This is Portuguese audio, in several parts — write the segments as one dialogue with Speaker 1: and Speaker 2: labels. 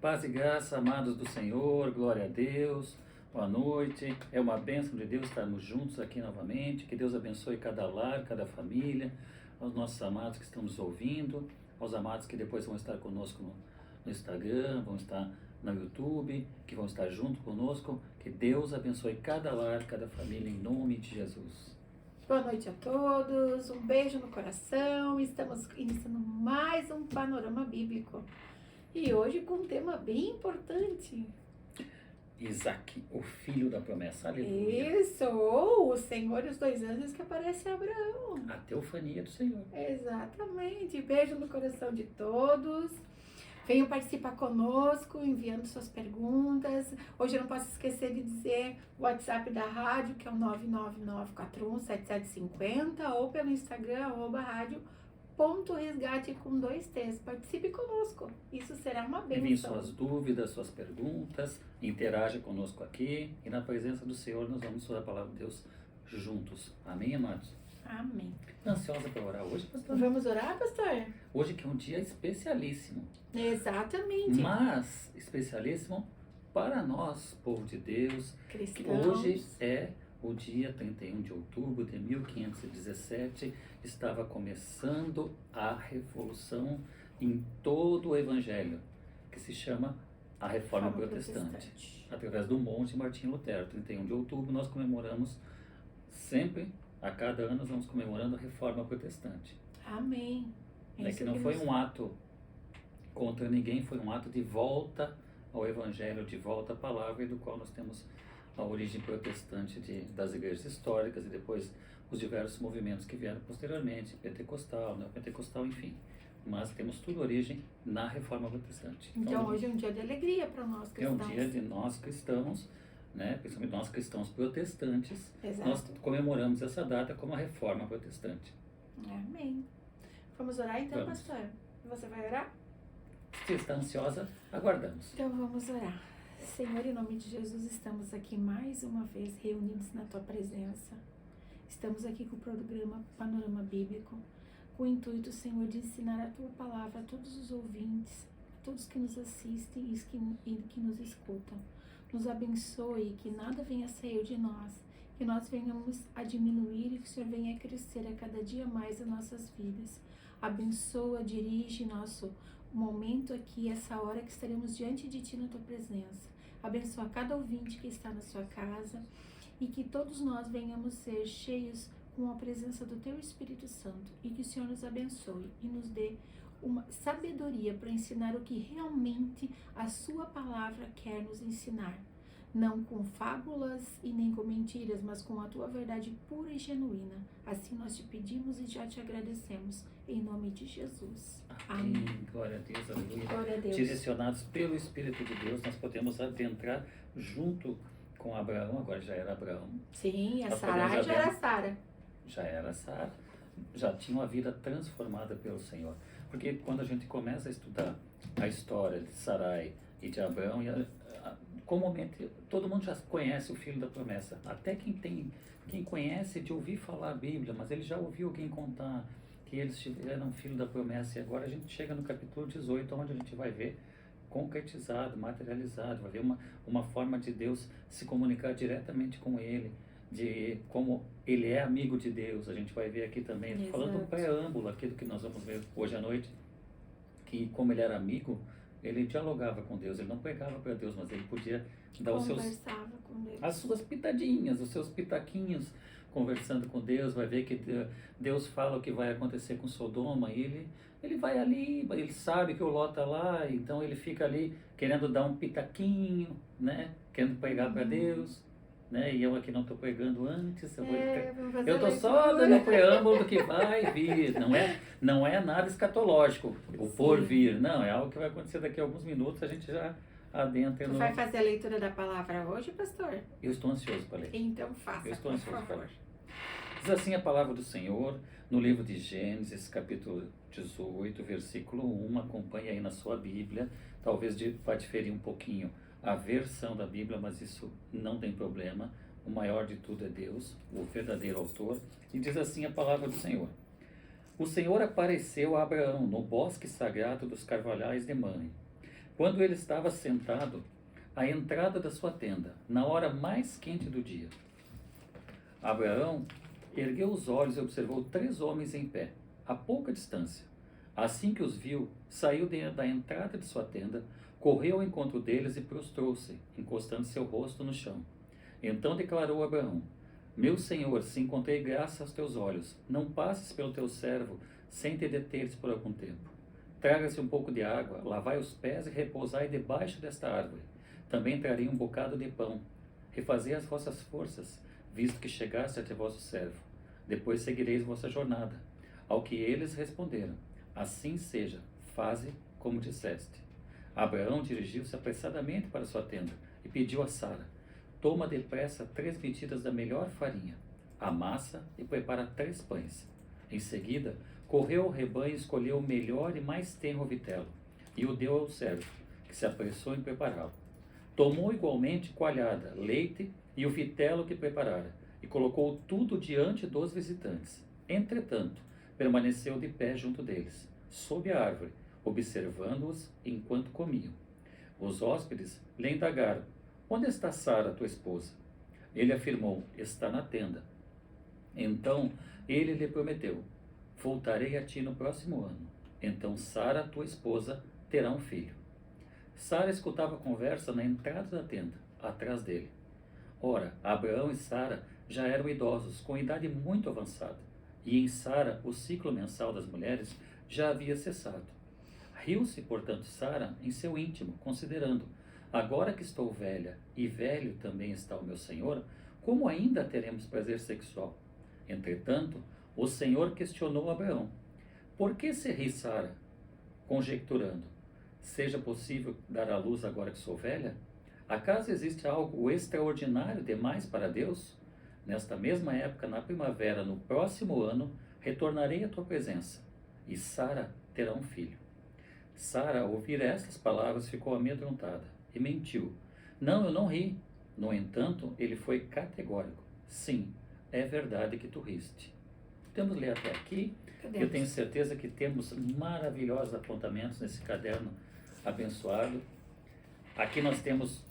Speaker 1: Paz e graça, amados do Senhor, glória a Deus, boa noite. É uma bênção de Deus estarmos juntos aqui novamente. Que Deus abençoe cada lar, cada família, aos nossos amados que estão nos ouvindo, aos amados que depois vão estar conosco no Instagram, vão estar no YouTube, que vão estar junto conosco. Que Deus abençoe cada lar, cada família, em nome de Jesus.
Speaker 2: Boa noite a todos, um beijo no coração. Estamos iniciando mais um Panorama Bíblico. E hoje com um tema bem importante.
Speaker 1: Isaac, o filho da promessa. Aleluia.
Speaker 2: Isso, ou o Senhor e os 2 anjos que aparece a Abraão.
Speaker 1: A teofania do Senhor.
Speaker 2: Exatamente. Beijo no coração de todos. Venham participar conosco, enviando suas perguntas. Hoje eu não posso esquecer de dizer o WhatsApp da rádio, que é o 999417750, ou pelo Instagram, @radio.resgate com 2 T's. Participe conosco, isso será uma bênção.
Speaker 1: Envie suas dúvidas, suas perguntas, interaja conosco aqui, e na presença do Senhor nós vamos estudar a palavra de Deus juntos. Amém, amados?
Speaker 2: Amém.
Speaker 1: Ansiosa para orar hoje, pastor?
Speaker 2: Vamos orar, pastor?
Speaker 1: Hoje que é um dia especialíssimo.
Speaker 2: Exatamente.
Speaker 1: Mas especialíssimo para nós, povo de Deus, que
Speaker 2: Cristãos.
Speaker 1: hoje é o dia 31 de outubro de 1517, estava começando a revolução em todo o Evangelho, que se chama a Reforma Protestante. Através do monge Martinho Lutero. 31 de outubro nós comemoramos sempre, a cada ano nós vamos comemorando a Reforma Protestante.
Speaker 2: Amém.
Speaker 1: É que não foi um ato contra ninguém, foi um ato de volta ao Evangelho, de volta à palavra, e do qual nós temos a origem protestante das igrejas históricas e depois os diversos movimentos que vieram posteriormente, pentecostal, neopentecostal, enfim. Mas temos tudo origem na Reforma Protestante.
Speaker 2: Então hoje é um dia de alegria para nós
Speaker 1: É um
Speaker 2: cristãos.
Speaker 1: dia de nós cristãos, né, principalmente nós cristãos protestantes.
Speaker 2: Exato.
Speaker 1: Nós comemoramos essa data como a Reforma Protestante.
Speaker 2: Amém. Vamos orar então,
Speaker 1: Vamos.
Speaker 2: pastor? Você vai orar?
Speaker 1: Se está ansiosa, aguardamos.
Speaker 2: Então vamos orar. Senhor, em nome de Jesus, estamos aqui mais uma vez reunidos na Tua presença. Estamos aqui com o programa Panorama Bíblico, com o intuito, Senhor, de ensinar a Tua palavra a todos os ouvintes, a todos que nos assistem e que nos escutam. Nos abençoe, que nada venha a sair de nós, que nós venhamos a diminuir e que o Senhor venha a crescer a cada dia mais as nossas vidas. Abençoa, dirige nosso momento aqui, essa hora que estaremos diante de Ti na Tua presença. Abençoa cada ouvinte que está na sua casa e que todos nós venhamos ser cheios com a presença do Teu Espírito Santo, e que o Senhor nos abençoe e nos dê uma sabedoria para ensinar o que realmente a Sua palavra quer nos ensinar. Não com fábulas e nem com mentiras, mas com a Tua verdade pura e genuína. Assim nós te pedimos e já te agradecemos. Em nome de Jesus. Amém.
Speaker 1: Glória a Deus, aleluia.
Speaker 2: Glória a Deus.
Speaker 1: Direcionados pelo Espírito de Deus, nós podemos adentrar junto com Abraão, agora já era Abraão,
Speaker 2: Sim, a
Speaker 1: Nós
Speaker 2: Sarai
Speaker 1: podemos
Speaker 2: já era Sara.
Speaker 1: já era Sara, já tinha uma vida transformada pelo Senhor. Porque quando a gente começa a estudar a história de Sarai e de Abraão, comumente todo mundo já conhece o filho da promessa. Até quem conhece de ouvir falar a Bíblia, mas ele já ouviu alguém contar que eles tiveram filho da promessa. E agora a gente chega no capítulo 18, onde a gente vai ver concretizado, materializado, vai ver uma forma de Deus se comunicar diretamente com ele, de como ele é amigo de Deus. A gente vai ver aqui também,
Speaker 2: Exato.
Speaker 1: falando do preâmbulo, aquilo que nós vamos ver hoje à noite, que como ele era amigo, ele dialogava com Deus, ele não pregava para Deus, mas ele podia dar
Speaker 2: Conversava com Deus.
Speaker 1: as suas pitadinhas, os seus pitaquinhos, conversando com Deus. Vai ver que Deus fala o que vai acontecer com Sodoma, e ele vai ali, ele sabe que o Ló está lá, então ele fica ali querendo dar um pitaquinho, né, querendo pregar para Deus, né, e eu aqui não estou pregando antes,
Speaker 2: Vamos fazer
Speaker 1: eu estou
Speaker 2: a
Speaker 1: só
Speaker 2: leitura.
Speaker 1: dando o preâmbulo do que vai vir, não é nada escatológico, o
Speaker 2: Sim.
Speaker 1: por vir, não, é algo que vai acontecer daqui a alguns minutos, a gente já adentra
Speaker 2: Tu
Speaker 1: no...
Speaker 2: vai fazer a leitura da palavra hoje, pastor?
Speaker 1: Eu estou ansioso para ler.
Speaker 2: Então faça,
Speaker 1: Eu estou
Speaker 2: por
Speaker 1: ansioso para
Speaker 2: favor.
Speaker 1: ler. Diz assim a palavra do Senhor no livro de Gênesis, capítulo 18, versículo 1. Acompanhe aí na sua Bíblia. Talvez vai diferir um pouquinho a versão da Bíblia, mas isso não tem problema. O maior de tudo é Deus, o verdadeiro autor. E diz assim a palavra do Senhor: O Senhor apareceu a Abraão no bosque sagrado dos carvalhais de Mamre, quando ele estava sentado à entrada da sua tenda, na hora mais quente do dia. Abraão ergueu os olhos e observou 3 homens em pé, a pouca distância. Assim que os viu, saiu da entrada de sua tenda, correu ao encontro deles e prostrou-se, encostando seu rosto no chão. Então declarou Abraão: Meu senhor, se encontrei graça aos teus olhos, não passes pelo teu servo sem te deteres por algum tempo. Traga-se um pouco de água, lavai os pés e repousai debaixo desta árvore. Também trarei um bocado de pão. Refazei as vossas forças, visto que chegaste até vosso servo. Depois seguireis vossa jornada. Ao que eles responderam: Assim seja, faze como disseste. Abraão dirigiu-se apressadamente para sua tenda e pediu a Sara: Toma depressa 3 medidas da melhor farinha, amassa e prepara 3 pães. Em seguida, correu ao rebanho e escolheu o melhor e mais tenro vitelo, e o deu ao servo, que se apressou em prepará-lo. Tomou igualmente coalhada, leite e o vitelo que preparara, e colocou tudo diante dos visitantes. Entretanto, permaneceu de pé junto deles, sob a árvore, observando-os enquanto comiam. Os hóspedes lhe indagaram: Onde está Sara, tua esposa? Ele afirmou: Está na tenda. Então ele lhe prometeu: Voltarei a ti no próximo ano. Então Sara, tua esposa, terá um filho. Sara escutava a conversa na entrada da tenda, atrás dele. Ora, Abraão e Sara já eram idosos, com idade muito avançada, e em Sara o ciclo mensal das mulheres já havia cessado. Riu-se, portanto, Sara em seu íntimo, considerando: Agora que estou velha, e velho também está o meu senhor, como ainda teremos prazer sexual? Entretanto, o Senhor questionou Abraão: Por que se ri Sara, conjecturando: Seja possível dar à luz agora que sou velha? Acaso existe algo extraordinário demais para Deus? Nesta mesma época, na primavera, no próximo ano, retornarei à tua presença, e Sara terá um filho. Sara, ao ouvir estas palavras, ficou amedrontada e mentiu: Não, eu não ri. No entanto, ele foi categórico: Sim, é verdade que tu riste. Podemos ler até aqui. Eu tenho certeza que temos maravilhosos apontamentos nesse caderno abençoado. Aqui nós temos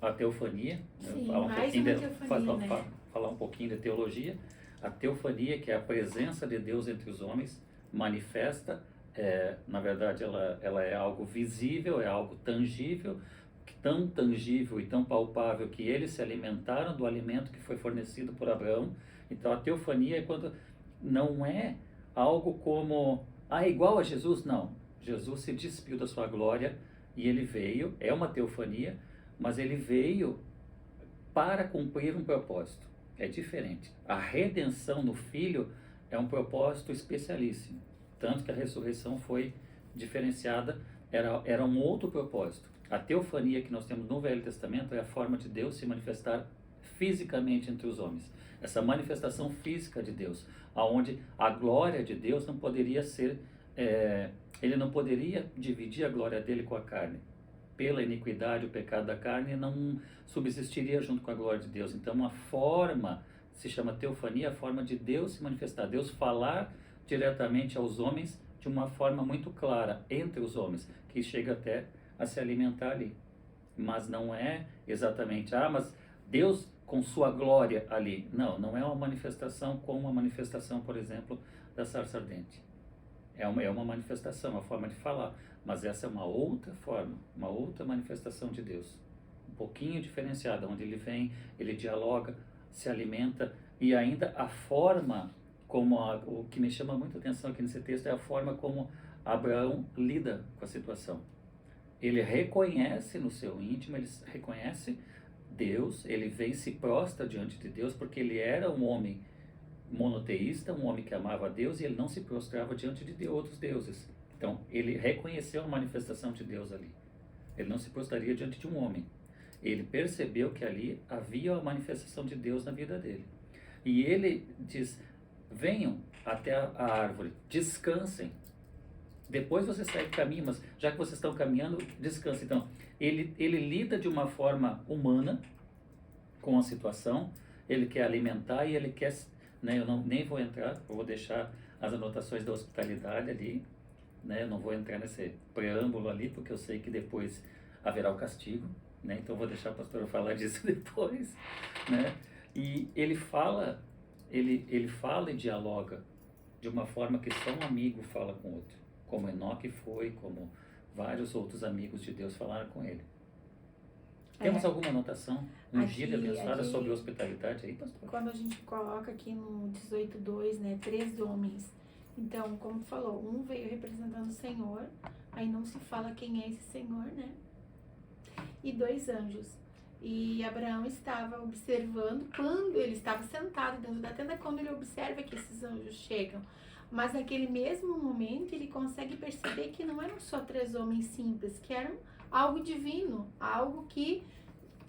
Speaker 1: a teofania,
Speaker 2: Sim,
Speaker 1: falar um pouquinho de teologia. A teofania, que é a presença de Deus entre os homens, manifesta, na verdade ela é algo visível, é algo tangível, tão tangível e tão palpável que eles se alimentaram do alimento que foi fornecido por Abraão. Então a teofania é quando não é algo como, igual a Jesus, não. Jesus se despiu da sua glória e ele veio, é uma teofania, mas ele veio para cumprir um propósito. É diferente. A redenção no Filho é um propósito especialíssimo. Tanto que a ressurreição foi diferenciada, era um outro propósito. A teofania que nós temos no Velho Testamento é a forma de Deus se manifestar fisicamente entre os homens. Essa manifestação física de Deus, aonde a glória de Deus não poderia ser, ele não poderia dividir a glória dele com a carne. Pela iniquidade, o pecado da carne não subsistiria junto com a glória de Deus. Então a forma, se chama teofania, a forma de Deus se manifestar, Deus falar diretamente aos homens de uma forma muito clara entre os homens, que chega até a se alimentar ali. Mas não é exatamente, mas Deus com sua glória ali. Não, não é uma manifestação como a manifestação, por exemplo, da sarça ardente. É uma manifestação, uma forma de falar, mas essa é uma outra forma, uma outra manifestação de Deus, um pouquinho diferenciada, onde ele vem, ele dialoga, se alimenta, e ainda a forma como, o que me chama muita atenção aqui nesse texto é a forma como Abraão lida com a situação. Ele reconhece no seu íntimo, ele reconhece Deus, ele vem e se prostra diante de Deus, porque ele era um homem monoteísta, um homem que amava a Deus, e ele não se prostrava diante de outros deuses. Então, ele reconheceu a manifestação de Deus ali. Ele não se prostraria diante de um homem. Ele percebeu que ali havia a manifestação de Deus na vida dele. E ele diz: venham até a árvore, descansem. Depois vocês saem do caminho, mas já que vocês estão caminhando, descansem. Então, ele lida de uma forma humana com a situação, ele quer alimentar e ele quer, eu nem vou entrar, eu vou deixar as anotações da hospitalidade ali, né? Eu não vou entrar nesse preâmbulo ali, porque eu sei que depois haverá o castigo, né? Então eu vou deixar a pastora falar disso depois, né? E ele fala e dialoga de uma forma que só um amigo fala com o outro, como Enoque foi, como vários outros amigos de Deus falaram com ele. Temos alguma anotação ungida e abençoada sobre hospitalidade aí, pastor?
Speaker 2: Quando a gente coloca aqui no 18:2, né, 3 homens. Então, como falou, um veio representando o Senhor, aí não se fala quem é esse Senhor, né? E 2 anjos. E Abraão estava observando quando ele estava sentado dentro da tenda, quando ele observa que esses anjos chegam. Mas naquele mesmo momento ele consegue perceber que não eram só 3 homens simples, que eram algo divino, algo que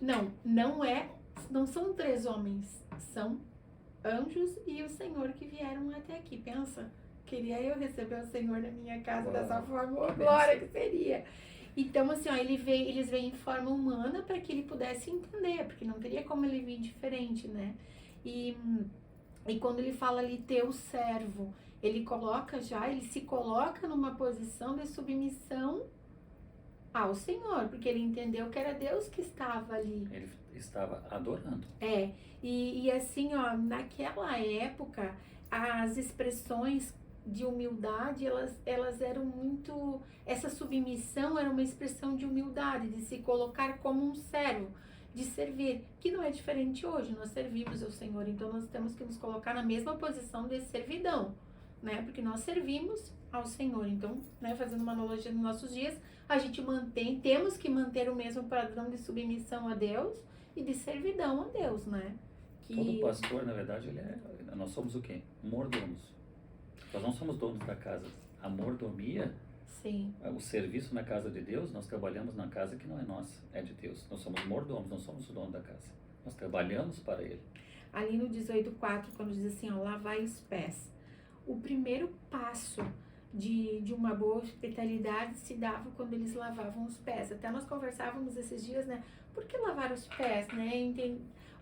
Speaker 2: não são 3 homens, são anjos e o Senhor que vieram até aqui. Pensa, queria eu receber o Senhor na minha casa dessa forma, oh, glória que seria. Então, assim, ó, eles vêm em forma humana para que ele pudesse entender, porque não teria como ele vir diferente, né? E quando ele fala ali teu servo, ele se coloca numa posição de submissão ao Senhor, porque ele entendeu que era Deus que estava ali.
Speaker 1: Ele estava adorando.
Speaker 2: E assim, ó, naquela época, as expressões de humildade, elas eram muito... Essa submissão era uma expressão de humildade, de se colocar como um servo, de servir, que não é diferente hoje. Nós servimos ao Senhor, então nós temos que nos colocar na mesma posição de servidão, né? Porque nós servimos ao Senhor. Então, né, fazendo uma analogia nos nossos dias, a gente temos que manter o mesmo padrão de submissão a Deus e de servidão a Deus, né?
Speaker 1: Todo pastor, na verdade, nós somos o quê? Mordomos. Nós não somos donos da casa. A mordomia,
Speaker 2: sim,
Speaker 1: o serviço na casa de Deus, nós trabalhamos na casa que não é nossa, é de Deus. Nós somos mordomos, não somos o dono da casa. Nós trabalhamos para Ele.
Speaker 2: Ali no 18:4, quando diz assim, ó, lavai os pés. O primeiro passo de uma boa hospitalidade se dava quando eles lavavam os pés. Até nós conversávamos esses dias, né? Por que lavar os pés, né?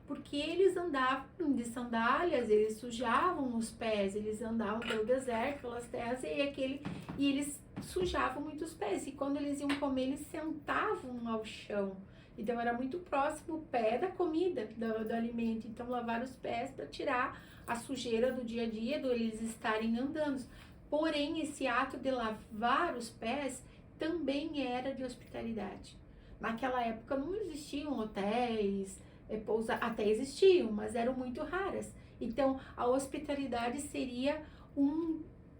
Speaker 2: Porque eles andavam de sandálias, eles sujavam os pés, eles andavam pelo deserto, pelas terras, e eles sujavam muito os pés. E quando eles iam comer, eles sentavam ao chão. Então era muito próximo o pé da comida, do alimento. Então lavar os pés para tirar a sujeira do dia a dia, do eles estarem andando. Porém, esse ato de lavar os pés também era de hospitalidade. Naquela época não existiam hotéis, até existiam, mas eram muito raras. Então, a hospitalidade seria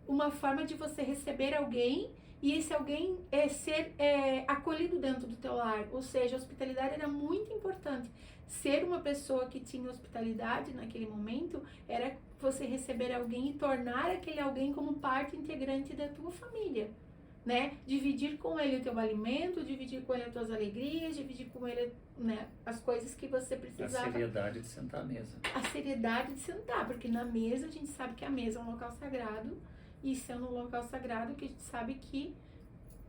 Speaker 2: uma forma de você receber alguém e esse alguém ser acolhido dentro do teu lar. Ou seja, a hospitalidade era muito importante. Ser uma pessoa que tinha hospitalidade naquele momento era você receber alguém e tornar aquele alguém como parte integrante da tua família, né? Dividir com ele o teu alimento, dividir com ele as tuas alegrias, dividir com ele, né, as coisas que você precisava.
Speaker 1: A seriedade de sentar à mesa.
Speaker 2: A seriedade de sentar, porque na mesa a gente sabe que a mesa é um local sagrado, e sendo um local sagrado que a gente sabe que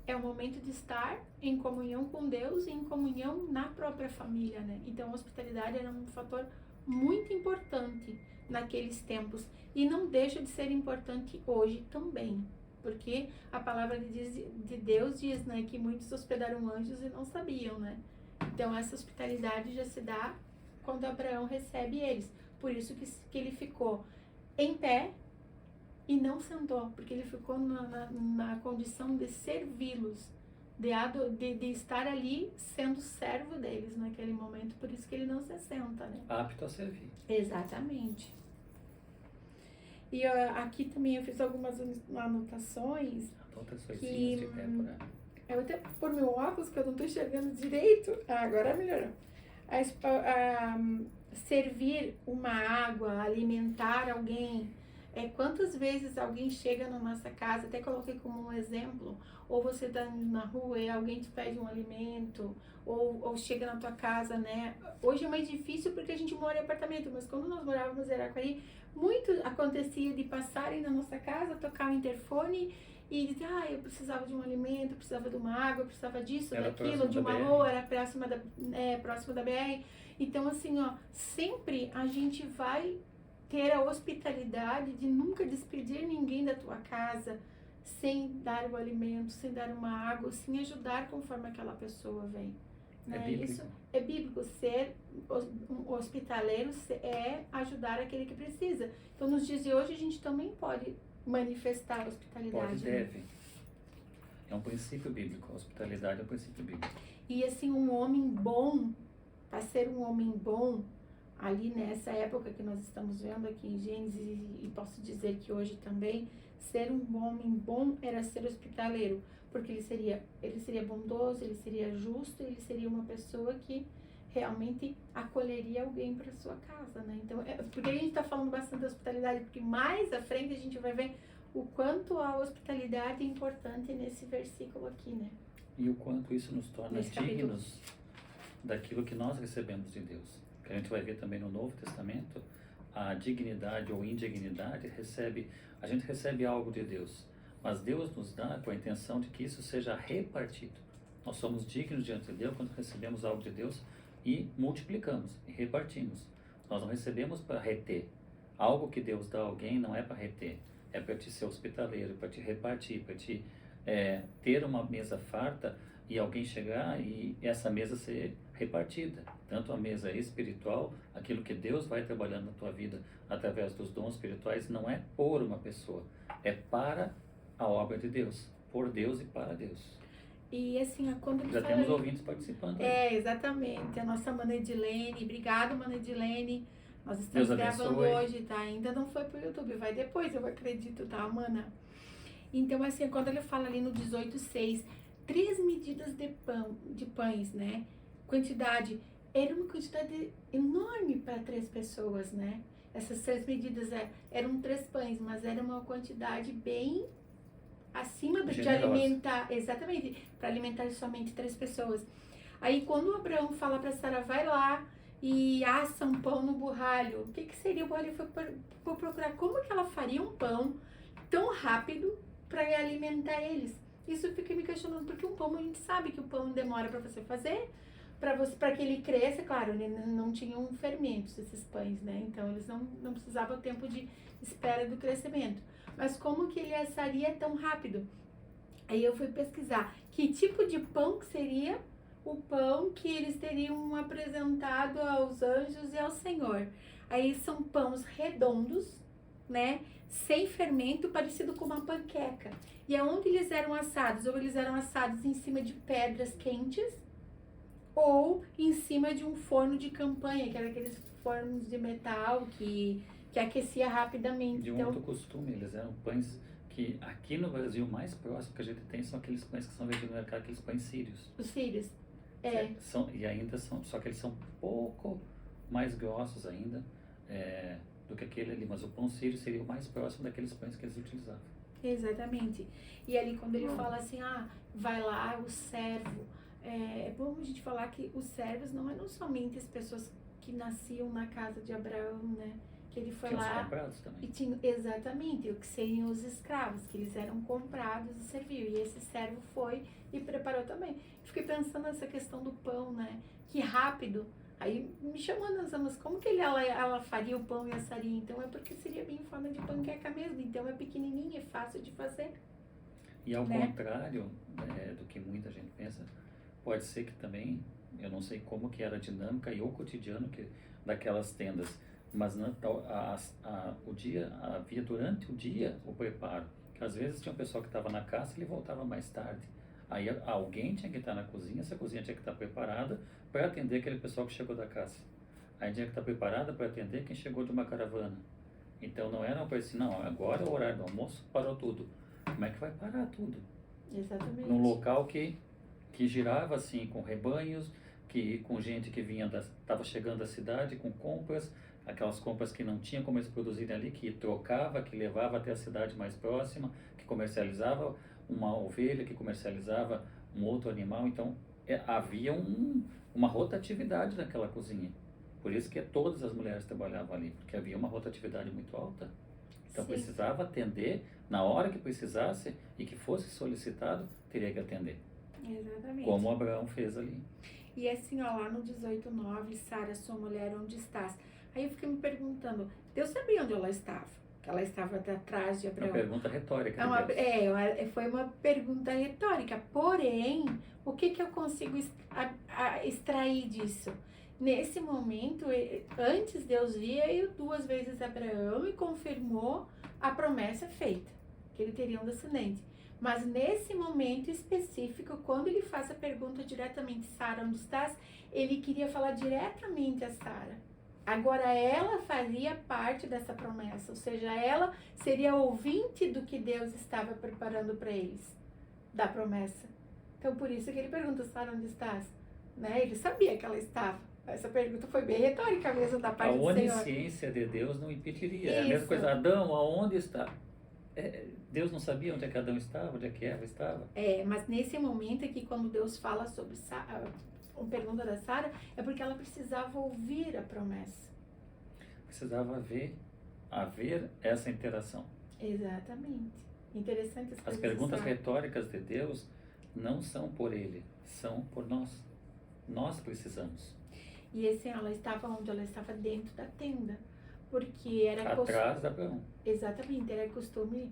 Speaker 2: é o momento de estar em comunhão com Deus e em comunhão na própria família, né? Então a hospitalidade era um fator muito importante naqueles tempos e não deixa de ser importante hoje também, porque a palavra de Deus diz, né, que muitos hospedaram anjos e não sabiam, né? Então essa hospitalidade já se dá quando Abraão recebe eles. Por isso que ele ficou em pé e não sentou, porque ele ficou na condição de servi-los, de estar ali sendo servo deles naquele momento. Por isso que ele não se assenta, né?
Speaker 1: Apto a servir.
Speaker 2: Exatamente. E aqui também eu fiz algumas anotações.
Speaker 1: Que de tempo, né?
Speaker 2: Eu até pôr meu óculos, que eu não estou enxergando direito. Agora melhorou. Servir uma água, alimentar alguém. Quantas vezes alguém chega na nossa casa, até coloquei como um exemplo, ou você está na rua e alguém te pede um alimento, ou chega na tua casa, né? Hoje é mais difícil porque a gente mora em apartamento, mas quando nós morávamos em Araquari, muito acontecia de passarem na nossa casa, tocar o interfone e dizer, eu precisava de um alimento, eu precisava de uma água, eu precisava disso, daquilo, de uma rua, era próxima da BR. Então, assim, sempre a gente vai ter a hospitalidade de nunca despedir ninguém da tua casa, sem dar o alimento, sem dar uma água, sem ajudar conforme aquela pessoa vem.
Speaker 1: É
Speaker 2: Né?
Speaker 1: bíblico.
Speaker 2: Isso é bíblico. Ser um hospitaleiro é ajudar aquele que precisa. Então, nos dias de hoje, a gente também pode manifestar a hospitalidade.
Speaker 1: Pode, deve. É um princípio bíblico. A hospitalidade é um princípio bíblico.
Speaker 2: E assim, um homem bom, para ser um homem bom, ali nessa época que nós estamos vendo aqui em Gênesis, e posso dizer que hoje também, ser um homem bom era ser hospitaleiro, porque ele seria bondoso, ele seria justo, ele seria uma pessoa que realmente acolheria alguém para sua casa, né? Então, porque a gente está falando bastante da hospitalidade, porque mais à frente a gente vai ver o quanto a hospitalidade é importante nesse versículo aqui, né?
Speaker 1: E o quanto isso nos torna
Speaker 2: Nesse capítulo.
Speaker 1: dignos daquilo que nós recebemos de Deus. Que a gente vai ver também no Novo Testamento, a dignidade ou indignidade a gente recebe algo de Deus, mas Deus nos dá com a intenção de que isso seja repartido. Nós somos dignos diante de Deus quando recebemos algo de Deus e multiplicamos e repartimos. Nós não recebemos para reter. Algo que Deus dá a alguém não é para reter, é para te ser hospitaleiro, para te repartir, para te ter uma mesa farta e alguém chegar e essa mesa ser repartida. Tanto a mesa espiritual, aquilo que Deus vai trabalhando na tua vida através dos dons espirituais, não é por uma pessoa, é para a obra de Deus, por Deus e para Deus.
Speaker 2: E assim, quando ele
Speaker 1: Já
Speaker 2: fala
Speaker 1: temos
Speaker 2: ali-
Speaker 1: ouvintes participando.
Speaker 2: exatamente. A nossa Mana Edilene. Obrigado, Mana Edilene. Nós estamos
Speaker 1: Deus
Speaker 2: gravando
Speaker 1: abençoe.
Speaker 2: hoje, tá? Ainda não foi pro YouTube, vai depois, eu acredito, tá, Mana? Então, assim, quando ele fala ali no 18:6, 3 medidas de pães, né? Quantidade, era uma quantidade enorme para 3 pessoas, né? Essas 3 medidas eram 3 pães, mas era uma quantidade bem acima de
Speaker 1: Generosa.
Speaker 2: alimentar, exatamente, para alimentar somente 3 pessoas. Aí quando Abraão fala para Sara, vai lá e assa um pão no burralho, o que que seria o burralho? Ele foi procurar como que ela faria um pão tão rápido para alimentar eles. Isso fica me questionando, porque um pão, a gente sabe que o pão demora para você fazer, para que ele cresça, claro, ele não tinham fermentos, esses pães, né? Então eles não precisavam tempo de espera do crescimento. Mas como que ele assaria tão rápido? Aí eu fui pesquisar que tipo de pão que seria o pão que eles teriam apresentado aos anjos e ao Senhor. Aí são pães redondos, né? Sem fermento, parecido com uma panqueca. E aonde eles eram assados? Ou eles eram assados em cima de pedras quentes, ou em cima de um forno de campanha, que era aqueles fornos de metal que aquecia rapidamente.
Speaker 1: De um outro costume, eles eram pães que aqui no Brasil, o mais próximo que a gente tem são aqueles pães que são vendidos no mercado, aqueles pães sírios.
Speaker 2: Os sírios.
Speaker 1: E ainda são, só que eles são um pouco mais grossos ainda do que aquele ali, mas o pão sírio seria o mais próximo daqueles pães que eles utilizavam.
Speaker 2: Exatamente. E ali quando ele fala assim, vai lá o servo, é bom a gente falar que os servos não eram somente as pessoas que nasciam na casa de Abraão, né? Que ele foi
Speaker 1: Tinham os
Speaker 2: lá
Speaker 1: comprados também.
Speaker 2: e tinha exatamente o que seriam os escravos, que eles eram comprados e serviam. E esse servo foi e preparou também. Fiquei pensando nessa questão do pão, né? Que rápido. Aí me chamou a atenção, mas como que ela faria o pão e assaria? Então é porque seria bem em forma de panqueca mesmo. Então é pequenininho, é fácil de fazer.
Speaker 1: E ao
Speaker 2: né?
Speaker 1: contrário do que muita gente pensa, pode ser que também, eu não sei como que era a dinâmica e o cotidiano daquelas tendas, mas havia durante o dia o preparo, que às vezes tinha um pessoal que estava na caça e ele voltava mais tarde. Aí alguém tinha que estar na cozinha, essa cozinha tinha que estar preparada para atender aquele pessoal que chegou da caça. Aí tinha que estar preparada para atender quem chegou de uma caravana. Então não era uma coisa assim, não, agora é o horário do almoço, parou tudo. Como é que vai parar tudo?
Speaker 2: Exatamente.
Speaker 1: Num local que girava assim, com rebanhos, com gente que estava chegando da cidade, com compras, aquelas compras que não tinha como eles produzirem ali, que trocava, que levava até a cidade mais próxima, que comercializava uma ovelha, que comercializava um outro animal. Então havia uma rotatividade naquela cozinha. Por isso que todas as mulheres trabalhavam ali, porque havia uma rotatividade muito alta. Então
Speaker 2: Sim.
Speaker 1: precisava atender na hora que precisasse e que fosse solicitado, teria que atender.
Speaker 2: Exatamente.
Speaker 1: Como Abraão fez ali.
Speaker 2: E assim, ó, lá no 18:9, Sara, sua mulher, onde estás? Aí eu fiquei me perguntando, Deus sabia onde ela estava, que ela estava atrás de
Speaker 1: Uma
Speaker 2: Abraão.
Speaker 1: pergunta retórica
Speaker 2: É
Speaker 1: de
Speaker 2: uma,
Speaker 1: Deus.
Speaker 2: foi uma pergunta retórica. Porém, o que que eu consigo extrair disso? Nesse momento, antes Deus veio 2 vezes Abraão e confirmou a promessa feita, que ele teria um descendente. Mas nesse momento específico, quando ele faz a pergunta diretamente, Sara, onde estás? Ele queria falar diretamente a Sara. Agora ela faria parte dessa promessa, ou seja, ela seria ouvinte do que Deus estava preparando para eles, da promessa. Então por isso que ele pergunta, Sara, onde estás? Né? Ele sabia que ela estava. Essa pergunta foi bem retórica mesmo da
Speaker 1: A
Speaker 2: parte do Senhor.
Speaker 1: onisciência de Deus não impediria. É a mesma
Speaker 2: Isso.
Speaker 1: coisa, Adão, aonde está? Deus não sabia onde é que Adão estava, onde é que Eva estava.
Speaker 2: Mas nesse momento aqui, quando Deus fala sobre a pergunta da Sara, é porque ela precisava ouvir a promessa.
Speaker 1: Precisava haver essa interação.
Speaker 2: Exatamente. Interessante
Speaker 1: As perguntas retóricas de Deus não são por Ele, são por nós. Nós precisamos.
Speaker 2: E ela estava onde? Ela estava dentro da tenda. Porque era
Speaker 1: atrás da Abraão.
Speaker 2: Exatamente, era costume.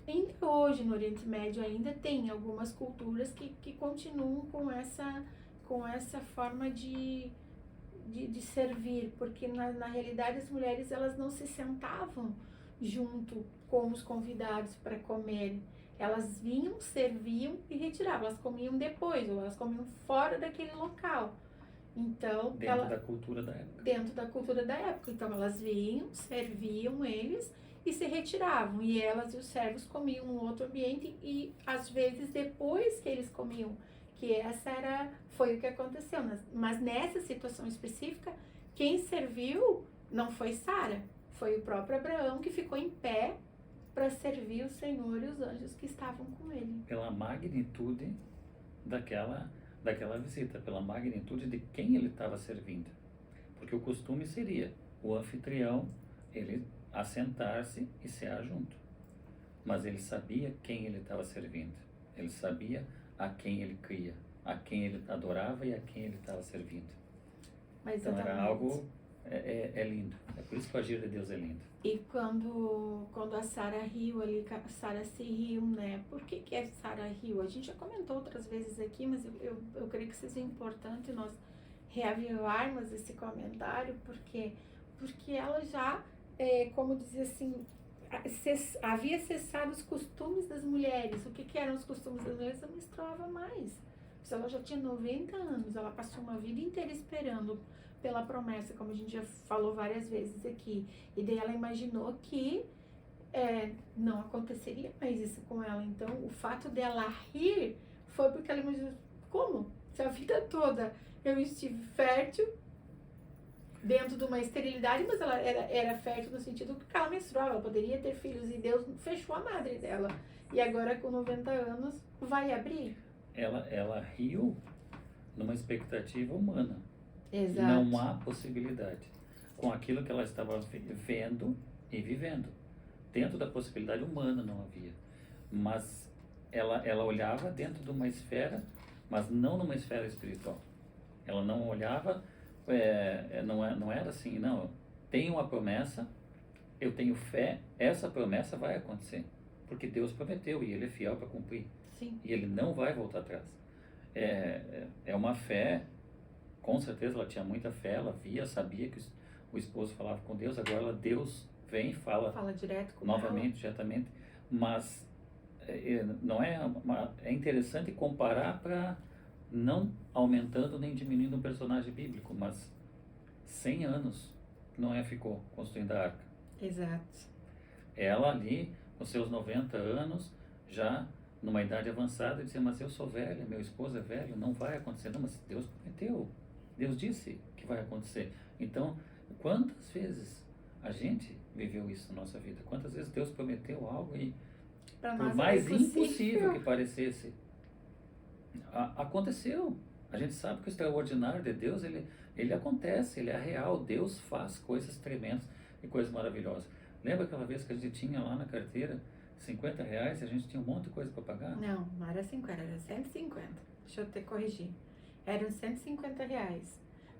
Speaker 2: Ainda hoje no Oriente Médio ainda tem algumas culturas que continuam com essa forma de servir, porque na realidade as mulheres elas não se sentavam junto com os convidados para comer. Elas vinham, serviam e retiravam. Elas comiam depois, ou elas comiam fora daquele local. Então,
Speaker 1: dentro da cultura da época.
Speaker 2: Dentro da cultura da época. Então, elas vinham, serviam eles e se retiravam. E elas e os servos comiam em outro ambiente e, às vezes, depois que eles comiam. Que foi o que aconteceu. Mas nessa situação específica, quem serviu não foi Sara. Foi o próprio Abraão que ficou em pé para servir o Senhor e os anjos que estavam com ele.
Speaker 1: Pela magnitude daquela visita, pela magnitude de quem ele estava servindo. Porque o costume seria o anfitrião, ele assentar-se e cear junto. Mas ele sabia quem ele estava servindo. Ele sabia a quem ele cria, a quem ele adorava e a quem ele estava servindo. Então era algo lindo. É por isso que o agir de Deus é lindo.
Speaker 2: E quando a Sara riu ali, a Sara se riu, né? Por que a Sara riu? A gente já comentou outras vezes aqui, mas eu creio que seja importante nós reavivarmos esse comentário, porque ela já, como dizer assim, havia cessado os costumes das mulheres. O que eram os costumes das mulheres? Ela não menstruava mais. Ela já tinha 90 anos, ela passou uma vida inteira esperando pela promessa, como a gente já falou várias vezes aqui. E daí ela imaginou que não aconteceria mais isso com ela. Então, o fato dela rir foi porque ela imaginou, como? Se a vida toda eu estive fértil, dentro de uma esterilidade, mas ela era fértil no sentido que ela menstruava, ela poderia ter filhos, e Deus fechou a madre dela. E agora, com 90 anos, vai abrir.
Speaker 1: Ela riu numa expectativa humana.
Speaker 2: Exato.
Speaker 1: Não há possibilidade. Com aquilo que ela estava vendo e vivendo. Dentro da possibilidade humana não havia. Mas ela olhava dentro de uma esfera, mas não numa esfera espiritual. Ela não olhava, não era assim, não. Tenho uma promessa, eu tenho fé, essa promessa vai acontecer. Porque Deus prometeu e Ele é fiel para cumprir.
Speaker 2: Sim.
Speaker 1: E Ele não vai voltar atrás. É uma fé, com certeza ela tinha muita fé, ela sabia que o esposo falava com Deus, agora Deus vem e fala
Speaker 2: direto com
Speaker 1: novamente, diretamente, mas não é interessante comparar para não aumentando nem diminuindo um personagem bíblico, mas 100 anos Noé ficou construindo a arca.
Speaker 2: Exato.
Speaker 1: Ela ali, com seus 90 anos, já numa idade avançada, dizia, mas eu sou velha, meu esposo é velho, não vai acontecer. Não, mas Deus prometeu, Deus disse que vai acontecer. Então, quantas vezes a gente viveu isso na nossa vida? Quantas vezes Deus prometeu algo e, por mais impossível que parecesse, aconteceu. A gente sabe que o extraordinário de Deus, ele acontece, ele é real. Deus faz coisas tremendas e coisas maravilhosas. Lembra aquela vez que a gente tinha lá na carteira R$50 e a gente tinha um monte de coisa para pagar?
Speaker 2: Não era 50, era 150. Deixa eu te corrigir. Eram R$150.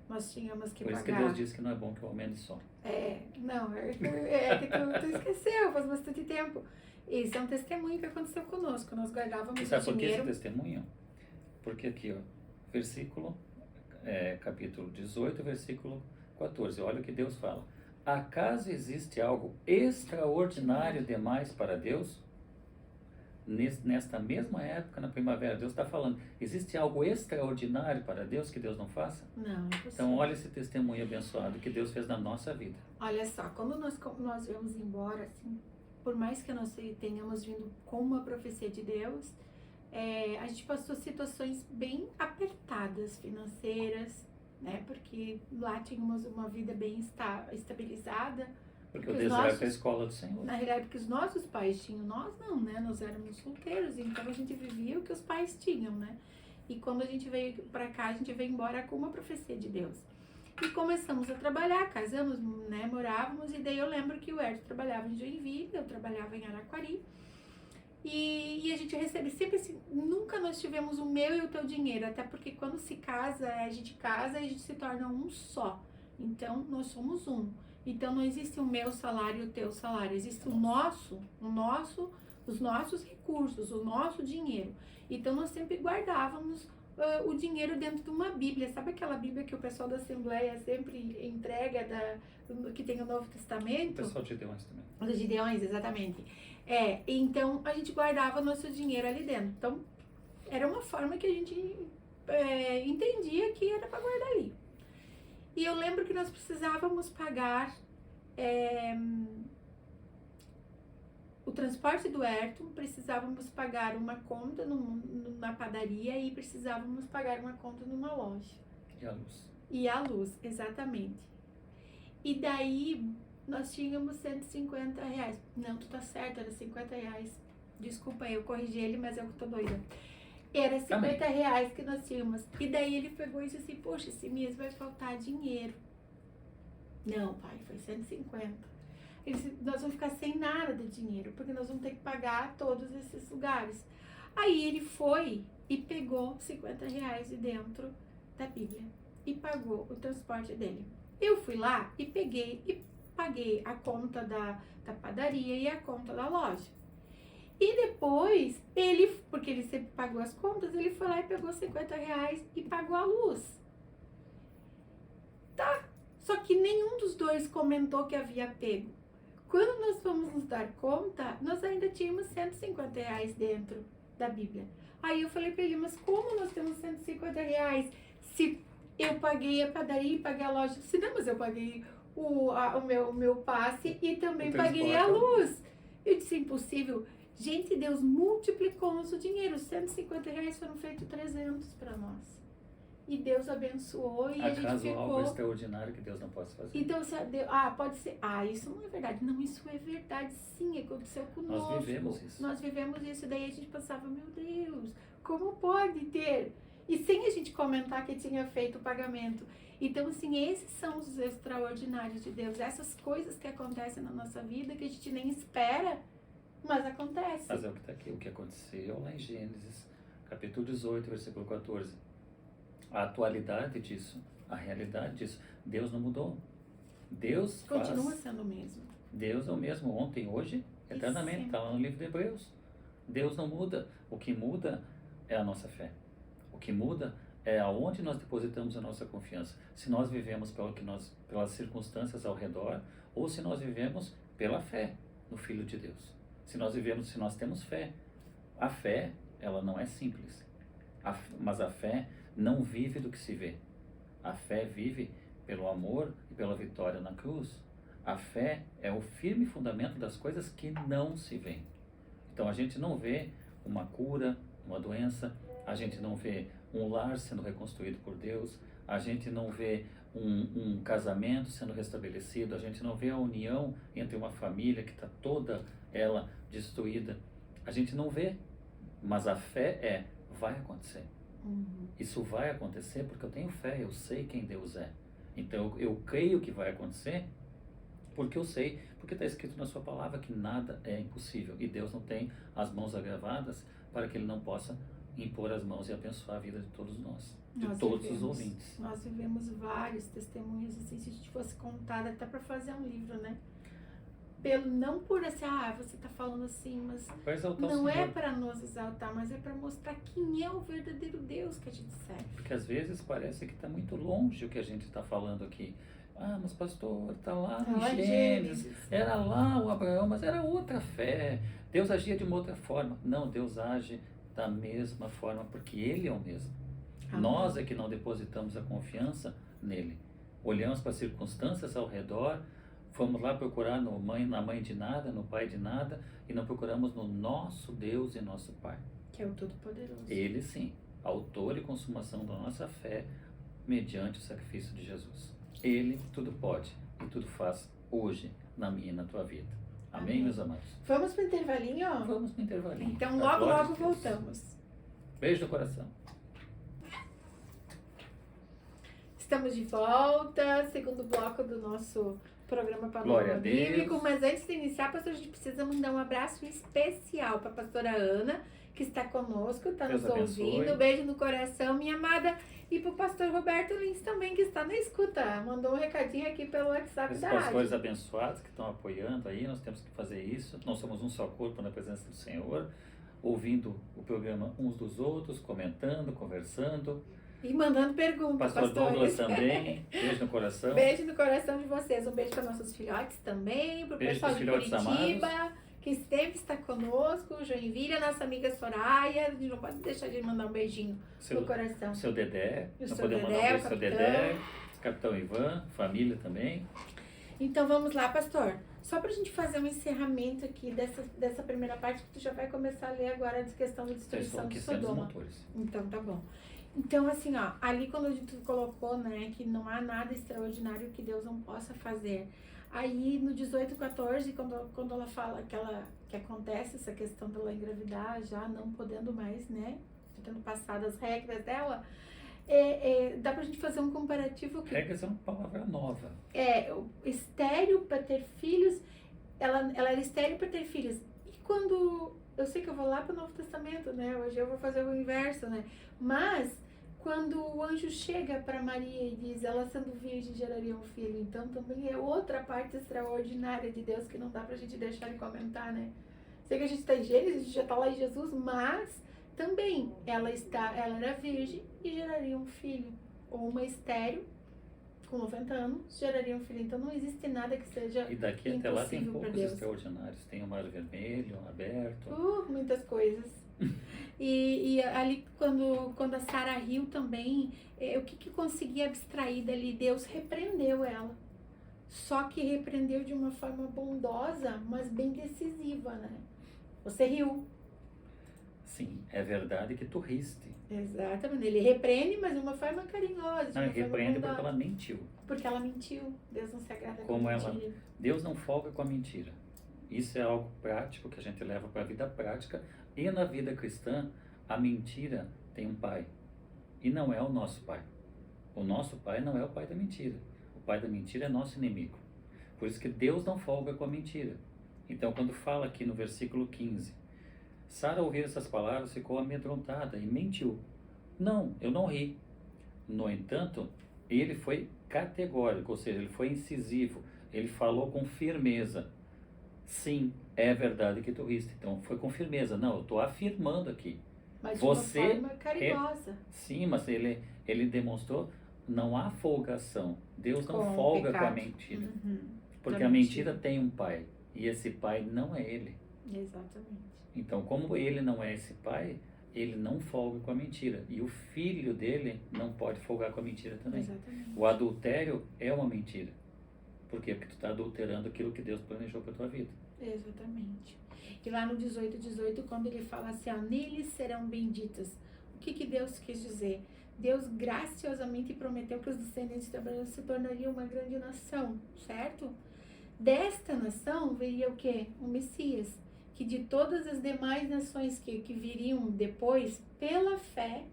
Speaker 2: nós tínhamos que
Speaker 1: Por isso que
Speaker 2: pagar.
Speaker 1: Deus diz que não é bom que o homem ande só.
Speaker 2: Não, é que tu esqueceu, faz bastante tempo. Esse é um testemunho que aconteceu conosco. Nós guardávamos
Speaker 1: E sabe por que esse
Speaker 2: dinheiro.
Speaker 1: testemunho? Porque aqui, ó, versículo, capítulo 18, versículo 14. Olha o que Deus fala. Acaso existe algo extraordinário demais para Deus? Nesta mesma época, na primavera, Deus está falando, existe algo extraordinário para Deus que Deus não faça?
Speaker 2: Não, é possível.
Speaker 1: Então, olha esse testemunho abençoado que Deus fez na nossa vida.
Speaker 2: Olha só, quando nós viemos embora, assim, por mais que nós tenhamos vindo com uma profecia de Deus, a gente passou situações bem apertadas financeiras, né? Porque lá tínhamos uma vida bem estabilizada.
Speaker 1: Porque o deserto é a escola do Senhor.
Speaker 2: Na realidade, porque os nossos pais tinham, nós não, né? Nós éramos solteiros, então a gente vivia o que os pais tinham, né? E quando a gente veio pra cá, a gente veio embora com uma profecia de Deus. E começamos a trabalhar, casamos, né? Morávamos, e daí eu lembro que o Herto trabalhava em Joinville, eu trabalhava em Araquari. E a gente recebe sempre assim, nunca nós tivemos o meu e o teu dinheiro, até porque quando se casa, a gente casa e a gente se torna um só. Então, nós somos um. Então, não existe o meu salário e o teu salário, existe os nossos recursos, o nosso dinheiro. Então, nós sempre guardávamos o dinheiro dentro de uma Bíblia. Sabe aquela Bíblia que o pessoal da Assembleia sempre entrega, que tem o Novo Testamento?
Speaker 1: O pessoal de Gideões também.
Speaker 2: Os Gideões, exatamente. Então, a gente guardava nosso dinheiro ali dentro. Então, era uma forma que a gente entendia que era para guardar ali. E eu lembro que nós precisávamos pagar o transporte do Herto, precisávamos pagar uma conta na padaria e precisávamos pagar uma conta numa loja.
Speaker 1: E a luz.
Speaker 2: E a luz, exatamente. E daí nós tínhamos 150 reais. Não, tu tá certo, era 50 reais. Desculpa, eu corrigi ele, mas eu tô doida. Era 50 reais que nós tínhamos. E daí ele pegou e disse assim, poxa, esse mês vai faltar dinheiro. Não, pai, foi 150. Ele disse, nós vamos ficar sem nada de dinheiro, porque nós vamos ter que pagar todos esses lugares. Aí ele foi e pegou 50 reais de dentro da Bíblia e pagou o transporte dele. Eu fui lá e peguei e paguei a conta da padaria e a conta da loja. E depois, porque ele sempre pagou as contas, ele foi lá e pegou 50 reais e pagou a luz. Tá, só que nenhum dos dois comentou que havia pego. Quando nós fomos nos dar conta, nós ainda tínhamos 150 reais dentro da Bíblia. Aí eu falei pra ele, mas como nós temos 150 reais se eu paguei a padaria e paguei a loja? Eu disse, não, mas eu paguei o meu passe e também paguei a luz. Eu disse, impossível. Gente, Deus multiplicou nosso dinheiro. 150 reais foram feitos 300 para nós. E Deus abençoou e a gente ficou...
Speaker 1: algo extraordinário que Deus não possa fazer?
Speaker 2: Então, pode ser... isso não é verdade. Não, isso é verdade, sim. Aconteceu conosco.
Speaker 1: Nós vivemos isso.
Speaker 2: Nós vivemos isso. Daí a gente pensava, meu Deus, como pode ter? E sem a gente comentar que tinha feito o pagamento. Então, assim, esses são os extraordinários de Deus. Essas coisas que acontecem na nossa vida, que a gente nem espera, mas acontece.
Speaker 1: Mas é o que está aqui, o que aconteceu lá em Gênesis, capítulo 18, versículo 14. A atualidade disso, a realidade disso, Deus não mudou. Deus
Speaker 2: continua sendo o mesmo.
Speaker 1: Deus é o mesmo ontem, hoje, eternamente. Está lá no livro de Hebreus. Deus não muda. O que muda é a nossa fé. O que muda é aonde nós depositamos a nossa confiança. Se nós vivemos pelas circunstâncias ao redor, ou se nós vivemos pela fé no Filho de Deus. Se nós temos fé. A fé, ela não é simples. Mas a fé não vive do que se vê. A fé vive pelo amor e pela vitória na cruz. A fé é o firme fundamento das coisas que não se veem. Então a gente não vê uma cura, uma doença, a gente não vê um lar sendo reconstruído por Deus, a gente não vê um casamento sendo restabelecido, a gente não vê a união entre uma família que está toda ela destruída. A gente não vê, mas a fé vai acontecer. Isso vai acontecer porque eu tenho fé, eu sei quem Deus é. Então eu creio que vai acontecer porque eu sei, porque está escrito na sua palavra que nada é impossível. E Deus não tem as mãos agravadas para que Ele não possa impor as mãos e abençoar a vida de todos nós, de
Speaker 2: Nós
Speaker 1: todos os
Speaker 2: vivemos.
Speaker 1: ouvintes.
Speaker 2: Nós vivemos vários testemunhos, assim, se a gente fosse contar, até para fazer um livro, né? Não por assim, você tá falando assim, mas
Speaker 1: Para exaltar o
Speaker 2: não é
Speaker 1: Senhor.
Speaker 2: para nos exaltar, mas é para mostrar quem é o verdadeiro Deus que a gente serve.
Speaker 1: Porque às vezes parece que está muito longe o que a gente está falando aqui. Mas pastor, está lá
Speaker 2: Tá
Speaker 1: em
Speaker 2: lá em
Speaker 1: Gênesis,
Speaker 2: Gênesis.
Speaker 1: era lá o Abraão, mas era outra fé. Deus agia de uma outra forma. Não, Deus age da mesma forma, porque Ele é o mesmo.
Speaker 2: Amém.
Speaker 1: Nós é que não depositamos a confiança nele. Olhamos para as circunstâncias ao redor, fomos lá procurar na mãe de nada, no pai de nada, e não procuramos no nosso Deus e nosso Pai.
Speaker 2: Que é o Todo-Poderoso.
Speaker 1: Ele sim, autor e consumação da nossa fé, mediante o sacrifício de Jesus. Ele tudo pode e tudo faz hoje na minha e na tua vida. Amém,
Speaker 2: Amém.
Speaker 1: meus amados?
Speaker 2: Vamos pro intervalinho?
Speaker 1: Vamos no intervalinho.
Speaker 2: Então
Speaker 1: Pra
Speaker 2: logo,
Speaker 1: glória
Speaker 2: logo
Speaker 1: de Deus.
Speaker 2: voltamos.
Speaker 1: Beijo no coração.
Speaker 2: Estamos de volta, segundo bloco do nosso programa
Speaker 1: Glória a
Speaker 2: Panorama
Speaker 1: Deus.
Speaker 2: Bíblico. Mas antes de iniciar, pastor, a gente precisa mandar um abraço especial para a pastora Ana, que está conosco, está
Speaker 1: Deus
Speaker 2: nos
Speaker 1: abençoe.
Speaker 2: ouvindo. Beijo no coração, minha amada. E para o pastor Roberto Lins também, que está na escuta. Mandou um recadinho aqui pelo WhatsApp
Speaker 1: Os
Speaker 2: da
Speaker 1: pastores
Speaker 2: rádio.
Speaker 1: abençoados que estão apoiando aí, nós temos que fazer isso. Nós somos um só corpo na presença do Senhor, ouvindo o programa uns dos outros, comentando, conversando.
Speaker 2: E mandando perguntas,
Speaker 1: Pastor Douglas
Speaker 2: pastores.
Speaker 1: também, beijo no coração.
Speaker 2: Beijo no coração de vocês. Um beijo para nossos filhotes também, para o
Speaker 1: Beijo
Speaker 2: pessoal
Speaker 1: pros
Speaker 2: de
Speaker 1: filhotes
Speaker 2: Curitiba, que sempre está conosco, Joinville, a nossa amiga Soraya. A gente não pode deixar de mandar um beijinho
Speaker 1: Seu,
Speaker 2: no coração.
Speaker 1: seu Dedé,
Speaker 2: E o
Speaker 1: não
Speaker 2: seu
Speaker 1: podemos mandar
Speaker 2: Dedé,
Speaker 1: um
Speaker 2: o
Speaker 1: beijo pro seu
Speaker 2: capitão.
Speaker 1: Dedé, Capitão Ivan, família também.
Speaker 2: Então vamos lá, pastor. Só para a gente fazer um encerramento aqui dessa primeira parte, que tu já vai começar a ler agora a questão da
Speaker 1: Eu estou
Speaker 2: destruição de
Speaker 1: aquecendo os
Speaker 2: Sodoma.
Speaker 1: motores.
Speaker 2: Então, tá bom. Então, assim, ó, ali quando a gente colocou, né, que não há nada extraordinário que Deus não possa fazer. Aí, no 18:14, quando ela fala que acontece essa questão dela engravidar, já não podendo mais, né, tendo passado as regras dela, dá pra gente fazer um comparativo que
Speaker 1: Regras é uma palavra nova.
Speaker 2: estéril para ter filhos, ela era estéril para ter filhos. E quando, eu sei que eu vou lá para o Novo Testamento, né? Hoje eu vou fazer o inverso, né? Mas quando o anjo chega para Maria e diz, ela sendo virgem geraria um filho, então também é outra parte extraordinária de Deus que não dá pra gente deixar de comentar, né? Sei que a gente está em Gênesis, a gente já está lá em Jesus, mas também ela era virgem e geraria um filho, ou uma estéril com 90 anos geraria um filho. Então não existe nada que seja
Speaker 1: E daqui até lá tem
Speaker 2: impossível pra
Speaker 1: poucos
Speaker 2: Deus.
Speaker 1: extraordinários. Tem o Mar Vermelho aberto.
Speaker 2: Muitas coisas. E ali quando a Sara riu também, o que conseguia abstrair dali? Deus repreendeu ela. Só que repreendeu de uma forma bondosa, mas bem decisiva, né? Você riu.
Speaker 1: Sim, é verdade que tu riste.
Speaker 2: Exatamente. Ele repreende, mas de uma forma carinhosa. De
Speaker 1: Não,
Speaker 2: uma
Speaker 1: ele
Speaker 2: forma
Speaker 1: repreende
Speaker 2: bondosa.
Speaker 1: porque ela mentiu.
Speaker 2: Porque ela mentiu. Deus não se agrada
Speaker 1: Como
Speaker 2: com
Speaker 1: ela-
Speaker 2: mentira.
Speaker 1: Deus não folga com a mentira. Isso é algo prático que a gente leva para a vida prática. E na vida cristã, a mentira tem um pai. E não é o nosso pai. O nosso pai não é o pai da mentira. O pai da mentira é nosso inimigo. Por isso que Deus não folga com a mentira. Então, quando fala aqui no versículo 15, Sara, ao ouvir essas palavras, ficou amedrontada e mentiu. Não, eu não ri. No entanto, ele foi categórico, ou seja, ele foi incisivo. Ele falou com firmeza. Sim, é verdade que tu riste. Então, foi com firmeza. Não, eu estou afirmando aqui.
Speaker 2: Mas
Speaker 1: Você
Speaker 2: de uma forma carinhosa.
Speaker 1: Sim, mas ele demonstrou, não há folgação. Deus não
Speaker 2: Com o
Speaker 1: folga com a
Speaker 2: pecado.
Speaker 1: mentira.
Speaker 2: Uhum.
Speaker 1: Porque
Speaker 2: Da
Speaker 1: a mentira tem um pai. E esse pai não é ele.
Speaker 2: Exatamente.
Speaker 1: Então, como ele não é esse pai, ele não folga com a mentira. E o filho dele não pode folgar com a mentira também.
Speaker 2: Exatamente.
Speaker 1: O adultério é uma mentira. Por quê? Porque tu está adulterando aquilo que Deus planejou para tua vida.
Speaker 2: Exatamente. E lá no 18:18, quando ele fala assim, ó, neles serão benditas. O que Deus quis dizer? Deus graciosamente prometeu que os descendentes de Abraão se tornariam uma grande nação, certo? Desta nação viria o quê? O Messias, que de todas as demais nações que viriam depois, pela fé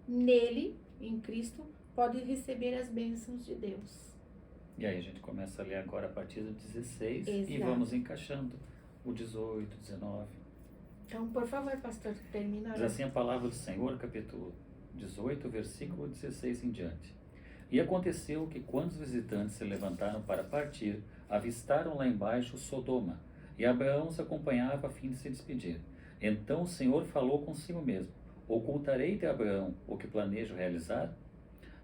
Speaker 2: nele, em Cristo, podem receber as bênçãos de Deus.
Speaker 1: E aí a gente começa a ler agora a partir do 16 e
Speaker 2: Exato.
Speaker 1: vamos encaixando o 18, 19.
Speaker 2: Então, por favor, pastor, termina.
Speaker 1: Diz assim a palavra do Senhor, capítulo 18, versículo 16 em diante. E aconteceu que quando os visitantes se levantaram para partir, avistaram lá embaixo Sodoma, e Abraão os acompanhava a fim de se despedir. Então o Senhor falou consigo mesmo: ocultarei de Abraão o que planejo realizar?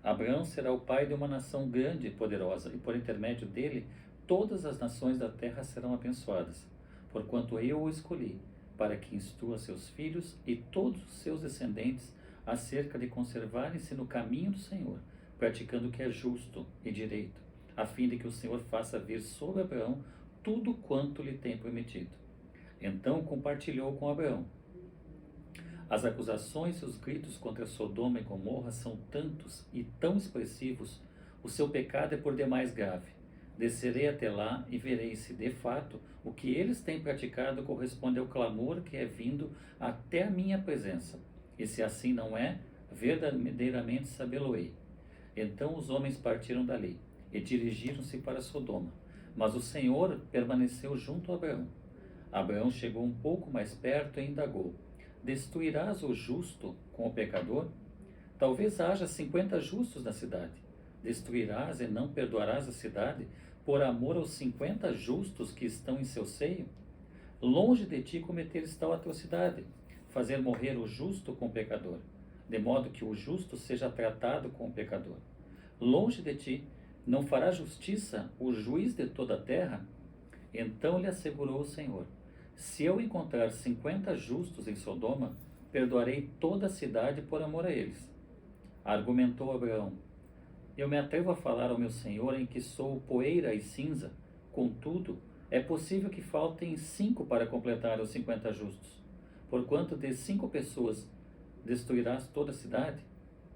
Speaker 1: Abraão será o pai de uma nação grande e poderosa, e por intermédio dele todas as nações da terra serão abençoadas, porquanto eu o escolhi, para que instrua seus filhos e todos os seus descendentes acerca de conservarem-se no caminho do Senhor, praticando o que é justo e direito, a fim de que o Senhor faça vir sobre Abraão tudo quanto lhe tem prometido. Então compartilhou com Abraão. As acusações e os gritos contra Sodoma e Gomorra são tantos e tão expressivos, o seu pecado é por demais grave. Descerei até lá e verei se, de fato, o que eles têm praticado corresponde ao clamor que é vindo até a minha presença. E se assim não é, verdadeiramente sabê-lo-ei. Então os homens partiram dali e dirigiram-se para Sodoma. Mas o Senhor permaneceu junto a Abraão. Abraão chegou um pouco mais perto e indagou: destruirás o justo com o pecador? Talvez haja 50 justos na cidade. Destruirás e não perdoarás a cidade por amor aos 50 justos que estão em seu seio? Longe de ti cometeres tal atrocidade, fazer morrer o justo com o pecador, de modo que o justo seja tratado com o pecador. Longe de ti, não fará justiça o juiz de toda a terra? Então lhe assegurou o Senhor: se eu encontrar 50 justos em Sodoma, perdoarei toda a cidade por amor a eles. Argumentou Abraão: eu me atrevo a falar ao meu Senhor em que sou poeira e cinza, contudo, é possível que faltem 5 para completar os 50 justos. Porquanto de 5 pessoas destruirás toda a cidade?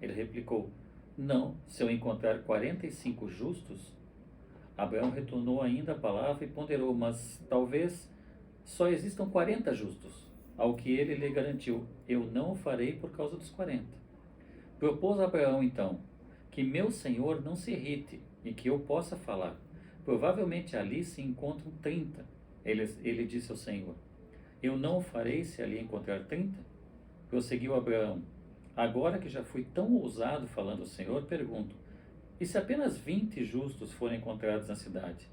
Speaker 1: Ele replicou: não, se eu encontrar 45 justos. Abraão retornou ainda a palavra e ponderou: mas talvez só existam 40 justos. Ao que ele lhe garantiu: eu não o farei por causa dos 40. Propôs Abraão então que meu Senhor não se irrite e que eu possa falar. Provavelmente ali se encontram 30. Ele disse ao Senhor: eu não o farei se ali encontrar 30? Prosseguiu Abraão: agora que já fui tão ousado falando ao Senhor, pergunto: e se apenas 20 justos forem encontrados na cidade?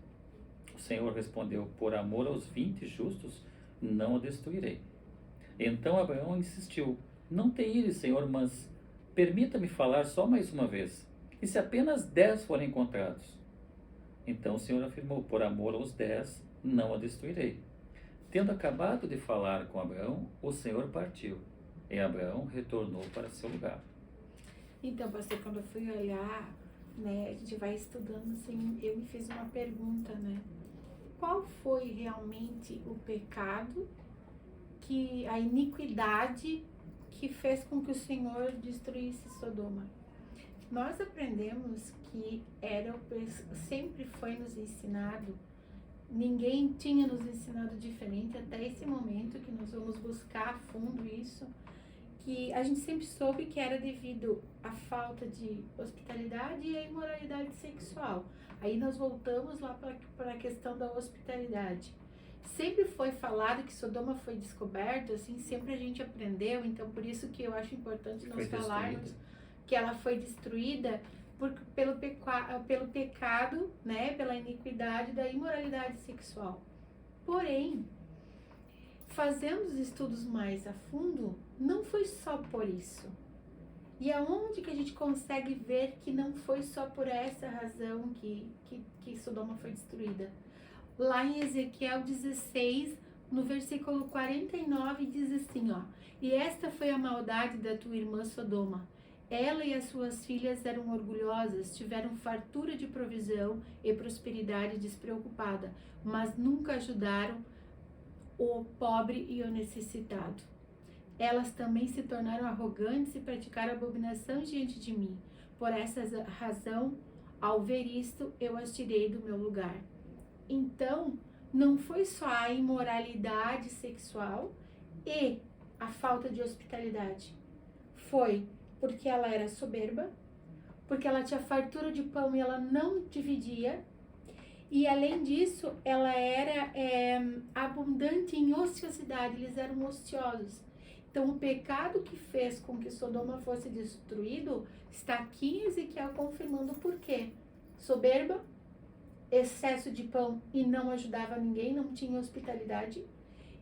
Speaker 1: O Senhor respondeu: por amor aos 20 justos, não o destruirei. Então Abraão insistiu: não te ires, Senhor, mas permita-me falar só mais uma vez. E se apenas 10 forem encontrados? Então o Senhor afirmou: por amor aos 10, não a destruirei. Tendo acabado de falar com Abraão, o Senhor partiu, e Abraão retornou para seu lugar.
Speaker 2: Então, pastor, quando eu fui olhar, né, a gente vai estudando, assim, eu me fiz uma pergunta, né? Qual foi realmente o pecado, a iniquidade que fez com que o Senhor destruísse Sodoma? Nós aprendemos que sempre foi nos ensinado, ninguém tinha nos ensinado diferente até esse momento, que nós vamos buscar a fundo isso, que a gente sempre soube que era devido à falta de hospitalidade e à imoralidade sexual. Aí nós voltamos lá para a questão da hospitalidade. Sempre foi falado que Sodoma foi descoberta, assim, sempre a gente aprendeu, então por isso que eu acho importante nós falarmos que ela foi destruída pelo pecado, né, pela iniquidade da imoralidade sexual. Porém, fazendo os estudos mais a fundo, não foi só por isso. E aonde que a gente consegue ver que não foi só por essa razão que Sodoma foi destruída? Lá em Ezequiel 16, no versículo 49, diz assim, ó: e esta foi a maldade da tua irmã Sodoma. Ela e as suas filhas eram orgulhosas, tiveram fartura de provisão e prosperidade despreocupada, mas nunca ajudaram o pobre e o necessitado. Elas também se tornaram arrogantes e praticaram abominação diante de mim. Por essa razão, ao ver isto, eu as tirei do meu lugar. Então, não foi só a imoralidade sexual e a falta de hospitalidade. Foi porque ela era soberba, porque ela tinha fartura de pão e ela não dividia, E além disso, ela era abundante em ociosidade, eles eram ociosos. Então, o pecado que fez com que Sodoma fosse destruído está aqui em Ezequiel confirmando o porquê. Soberba, excesso de pão e não ajudava ninguém, não tinha hospitalidade.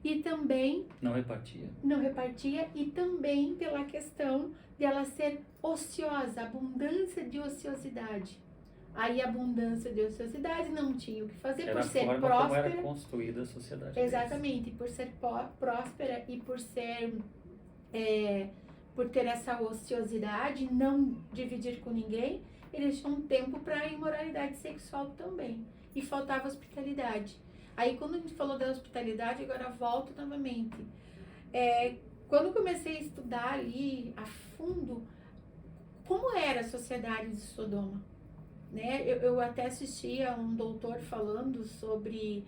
Speaker 2: E também
Speaker 1: Não repartia.
Speaker 2: não repartia, e também pela questão dela ser ociosa, abundância de ociosidade. Aí abundância de ociosidade, não tinha o que fazer,
Speaker 1: Era
Speaker 2: por
Speaker 1: a
Speaker 2: ser
Speaker 1: forma como
Speaker 2: próspera.
Speaker 1: era construída a sociedade.
Speaker 2: Exatamente, por ser próspera e por ser por ter essa ociosidade, não dividir com ninguém, eles tinham tempo para imoralidade sexual também. E faltava hospitalidade. Aí quando a gente falou da hospitalidade, agora volto novamente. Quando comecei a estudar ali a fundo como era a sociedade de Sodoma, né? Eu até assistia um doutor falando sobre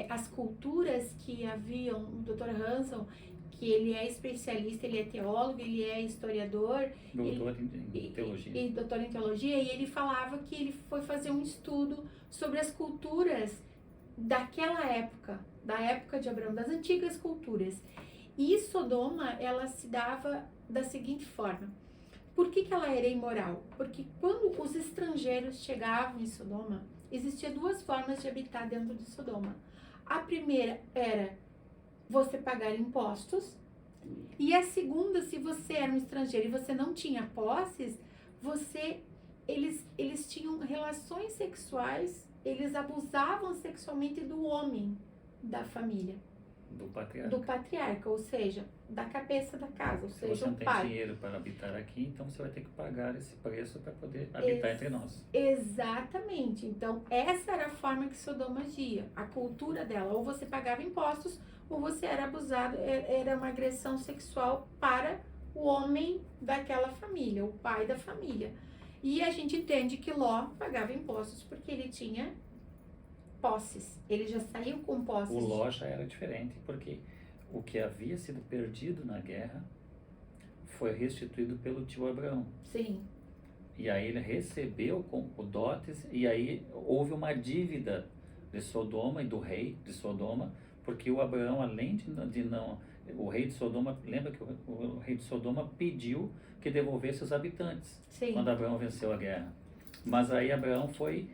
Speaker 2: as culturas que haviam, o Dr. Hanson, que ele é especialista, ele é teólogo, ele é historiador.
Speaker 1: Doutor em teologia.
Speaker 2: E doutor em teologia, e ele falava que ele foi fazer um estudo sobre as culturas daquela época, da época de Abraão, das antigas culturas. E Sodoma, ela se dava da seguinte forma. Por que ela era imoral? Porque quando os estrangeiros chegavam em Sodoma, existia duas formas de habitar dentro de Sodoma. A primeira era você pagar impostos, e a segunda, se você era um estrangeiro e você não tinha posses, eles tinham relações sexuais, eles abusavam sexualmente do homem da família. Do patriarca, ou seja, da cabeça da casa, ou seja, o pai.
Speaker 1: Se você não tem dinheiro para habitar aqui, então você vai ter que pagar esse preço para poder habitar entre nós.
Speaker 2: Exatamente. Então, essa era a forma que Sodoma agia, a cultura dela. Ou você pagava impostos, ou você era abusado, era uma agressão sexual para o homem daquela família, o pai da família. E a gente entende que Ló pagava impostos porque ele tinha posses, ele já saiu com posses.
Speaker 1: O Ló já era diferente, porque o que havia sido perdido na guerra foi restituído pelo tio Abraão.
Speaker 2: Sim.
Speaker 1: E aí ele recebeu o dotes, e aí houve uma dívida de Sodoma e do rei de Sodoma, porque o Abraão, além de não... O rei de Sodoma, lembra que o rei de Sodoma pediu que devolvesse os habitantes.
Speaker 2: Sim.
Speaker 1: Quando Abraão venceu a guerra. Mas aí Abraão foi...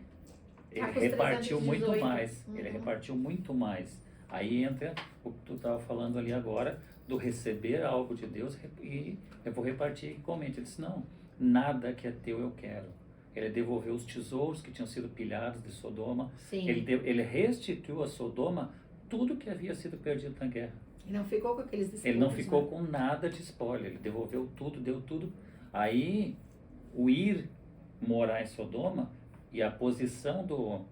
Speaker 1: Ele
Speaker 2: com
Speaker 1: repartiu
Speaker 2: 318.
Speaker 1: muito mais.
Speaker 2: Uhum.
Speaker 1: Ele repartiu muito mais. Aí entra o que tu estava falando ali agora, do receber algo de Deus e eu vou repartir igualmente. Ele disse, não, nada que é teu eu quero. Ele devolveu os tesouros que tinham sido pilhados de Sodoma.
Speaker 2: Sim.
Speaker 1: Ele restituiu a Sodoma tudo que havia sido perdido na guerra.
Speaker 2: Ele não ficou com aqueles despojos.
Speaker 1: Ele não ficou com nada de spoiler. Ele devolveu tudo, deu tudo. Aí, o ir morar em Sodoma e a posição do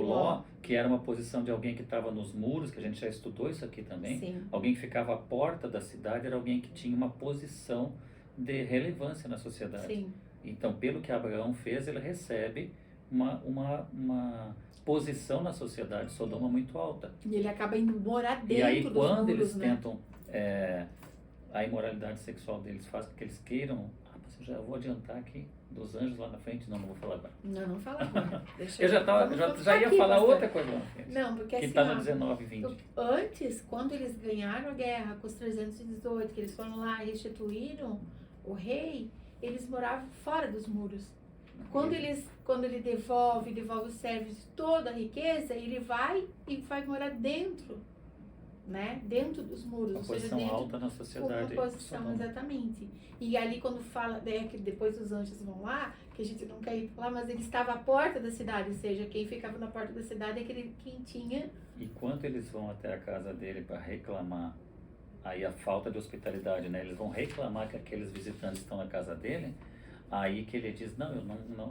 Speaker 1: Ló, que era uma posição de alguém que estava nos muros, que a gente já estudou isso aqui também.
Speaker 2: Sim.
Speaker 1: Alguém que ficava à porta da cidade, era alguém que tinha uma posição de relevância na sociedade.
Speaker 2: Sim.
Speaker 1: Então, pelo que Abraão fez, ele recebe uma posição na sociedade, Sodoma, muito alta.
Speaker 2: E ele acaba indo morar dentro
Speaker 1: e aí,
Speaker 2: dos
Speaker 1: quando
Speaker 2: muros,
Speaker 1: eles
Speaker 2: né?
Speaker 1: tentam, a imoralidade sexual deles faz com que eles queiram, mas eu já vou adiantar aqui, dos anjos lá na frente, não vou falar agora.
Speaker 2: Não fala agora. Deixa
Speaker 1: Eu já ia
Speaker 2: aqui,
Speaker 1: falar
Speaker 2: pastor.
Speaker 1: outra coisa lá na frente.
Speaker 2: Não, porque
Speaker 1: Que
Speaker 2: assim,
Speaker 1: está no
Speaker 2: ó,
Speaker 1: 19 e 20.
Speaker 2: antes, quando eles ganharam a guerra com os 318, que eles foram lá e restituíram o rei, eles moravam fora dos muros. Quando ele devolve os servos toda a riqueza, ele vai morar dentro, né? Dentro dos muros.
Speaker 1: Uma
Speaker 2: ou seja,
Speaker 1: posição
Speaker 2: dentro
Speaker 1: alta na sociedade.
Speaker 2: uma posição, exatamente. E ali quando fala, que depois os anjos vão lá, que a gente não quer ir lá, mas ele estava à porta da cidade, ou seja, quem ficava na porta da cidade é quem tinha.
Speaker 1: E quando eles vão até a casa dele para reclamar aí a falta de hospitalidade, né? Eles vão reclamar que aqueles visitantes estão na casa dele, aí que ele diz, não,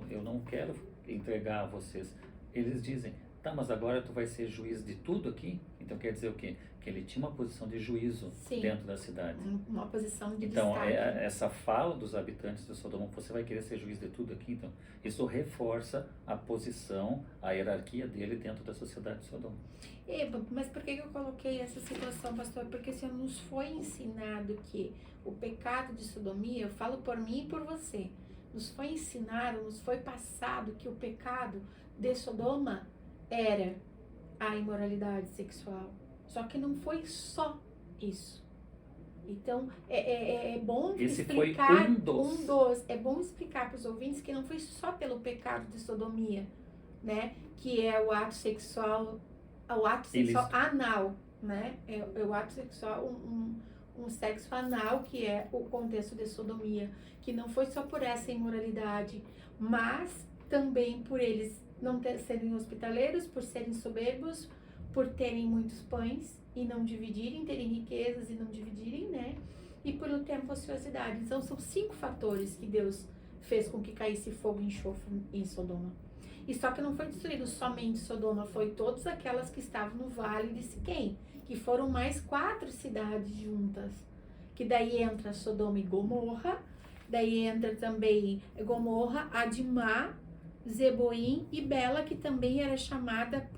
Speaker 1: eu não quero entregar a vocês. Eles dizem, tá, mas agora tu vai ser juiz de tudo aqui? Então quer dizer o quê? Que ele tinha uma posição de juízo
Speaker 2: Sim.
Speaker 1: dentro da cidade.
Speaker 2: Uma posição de
Speaker 1: Então,
Speaker 2: destaque.
Speaker 1: essa fala dos habitantes de Sodoma, você vai querer ser juiz de tudo aqui? Então, isso reforça a posição, a hierarquia dele dentro da sociedade de Sodoma.
Speaker 2: Mas por que eu coloquei essa situação, pastor? Porque se nos foi ensinado que o pecado de sodomia, eu falo por mim e por você, nos foi ensinado, nos foi passado que o pecado de Sodoma era a imoralidade sexual. Só que não foi só isso. Então, é bom
Speaker 1: Esse
Speaker 2: explicar
Speaker 1: foi um dos.
Speaker 2: é bom explicar para os ouvintes que não foi só pelo pecado de sodomia, né? Que é o ato sexual
Speaker 1: Ilícito.
Speaker 2: anal, né? É o ato sexual, um sexo anal, que é o contexto de sodomia. Que não foi só por essa imoralidade, mas também por eles não serem hospitaleiros, por serem soberbos, por terem muitos pães e não dividirem, terem riquezas e não dividirem, né? E pelo tempo ociosidade. Então são 5 fatores que Deus fez com que caísse fogo e enxofre em Sodoma. E só que não foi destruído somente Sodoma, foi todas aquelas que estavam no vale de Siquém, que foram mais 4 cidades juntas. Que daí entra Sodoma e Gomorra, daí entra também Gomorra, Adimá, Zeboim e Bela, que também era chamada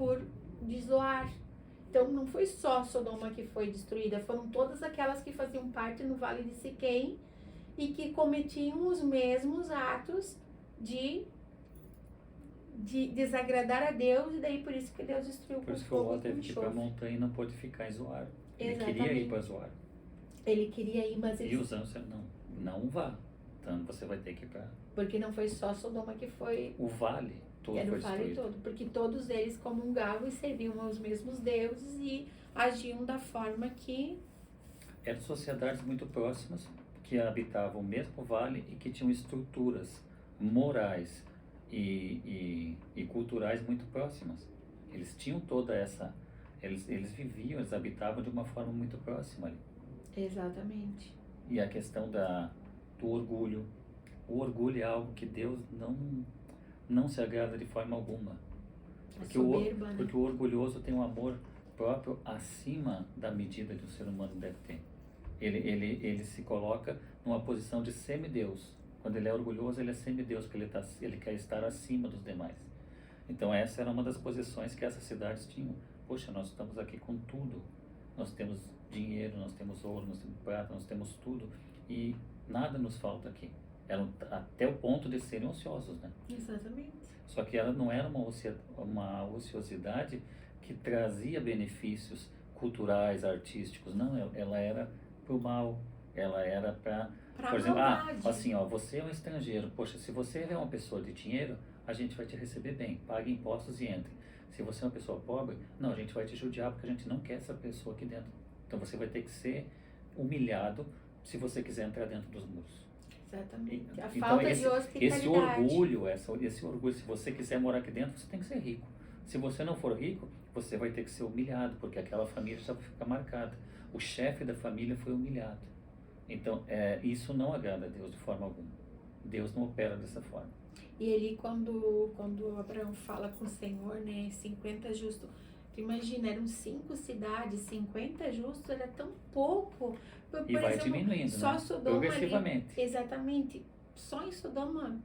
Speaker 2: de Zoar. Então não foi só Sodoma que foi destruída, foram todas aquelas que faziam parte no Vale de Siquém e que cometiam os mesmos atos de desagradar a Deus, e daí por isso que Deus destruiu
Speaker 1: Por
Speaker 2: com
Speaker 1: isso que o
Speaker 2: fogo
Speaker 1: Ló
Speaker 2: e com
Speaker 1: teve que ir para a
Speaker 2: enxofre.
Speaker 1: montanha e não pôde ficar em Zoar. Ele queria ir
Speaker 2: Exatamente.
Speaker 1: para Zoar.
Speaker 2: Ele queria ir, mas
Speaker 1: E os anjos disseram, não vá. Então você vai ter que ir para...
Speaker 2: porque não foi só Sodoma que foi,
Speaker 1: O vale todo
Speaker 2: era
Speaker 1: foi
Speaker 2: o vale
Speaker 1: destruído.
Speaker 2: todo, porque todos eles comungavam e serviam aos mesmos deuses e agiam da forma que
Speaker 1: Eram sociedades muito próximas que habitavam o mesmo vale e que tinham estruturas morais e culturais muito próximas. Eles tinham toda essa... Eles viviam, eles habitavam de uma forma muito próxima ali.
Speaker 2: exatamente.
Speaker 1: E a questão do orgulho. O orgulho é algo que Deus não se agrada de forma alguma.
Speaker 2: A soberba, né?
Speaker 1: Porque o orgulhoso tem um amor próprio acima da medida que o ser humano deve ter. Ele se coloca numa posição de semideus. Quando ele é orgulhoso, ele é semideus, porque ele quer estar acima dos demais. Então essa era uma das posições que essas cidades tinham. Poxa, nós estamos aqui com tudo. Nós temos dinheiro, nós temos ouro, nós temos prata, nós temos tudo. E nada nos falta aqui. Eram até o ponto de serem ociosos, né?
Speaker 2: Exatamente.
Speaker 1: Só que ela não era uma ociosidade que trazia benefícios culturais, artísticos. Não, ela era pro mal. Ela era para, por exemplo,
Speaker 2: maldade.
Speaker 1: assim, ó, você é um estrangeiro. Poxa, se você é uma pessoa de dinheiro, a gente vai te receber bem. Pague impostos e entre. Se você é uma pessoa pobre, não, a gente vai te judiar porque a gente não quer essa pessoa aqui dentro. Então você vai ter que ser humilhado se você quiser entrar dentro dos muros.
Speaker 2: Exatamente. A
Speaker 1: Então,
Speaker 2: falta de hospitalidade.
Speaker 1: esse orgulho, se você quiser morar aqui dentro, você tem que ser rico. Se você não for rico, você vai ter que ser humilhado, porque aquela família já fica marcada. O chefe da família foi humilhado. Então, isso não agrada a Deus de forma alguma. Deus não opera dessa forma.
Speaker 2: E ele, quando Abraão fala com o Senhor, né, 50 justos, tu imagina, eram 5 cidades, 50 justos era tão pouco. Por
Speaker 1: E vai
Speaker 2: exemplo,
Speaker 1: diminuindo,
Speaker 2: só
Speaker 1: né?
Speaker 2: Sodoma
Speaker 1: Progressivamente.
Speaker 2: ali, exatamente, só em Sodoma,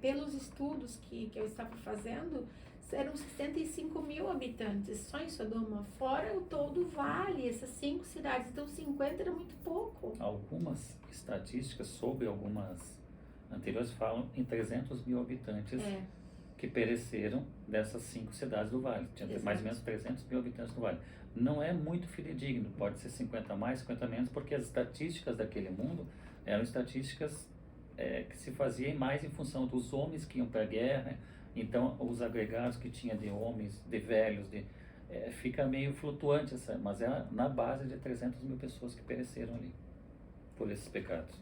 Speaker 2: pelos estudos que eu estava fazendo, eram 65 mil habitantes, só em Sodoma, fora o todo o vale, essas 5 cidades, então 50 era muito pouco.
Speaker 1: Algumas estatísticas sobre algumas anteriores falam em 300 mil habitantes que pereceram dessas 5 cidades do vale. Tinha mais ou menos 300 mil habitantes do vale. Não é muito fidedigno, pode ser 50 mais, 50 menos, porque as estatísticas daquele mundo eram estatísticas que se faziam mais em função dos homens que iam para a guerra. Então, os agregados que tinha de homens, de velhos, fica meio flutuante, mas é na base de 300 mil pessoas que pereceram ali por esses pecados.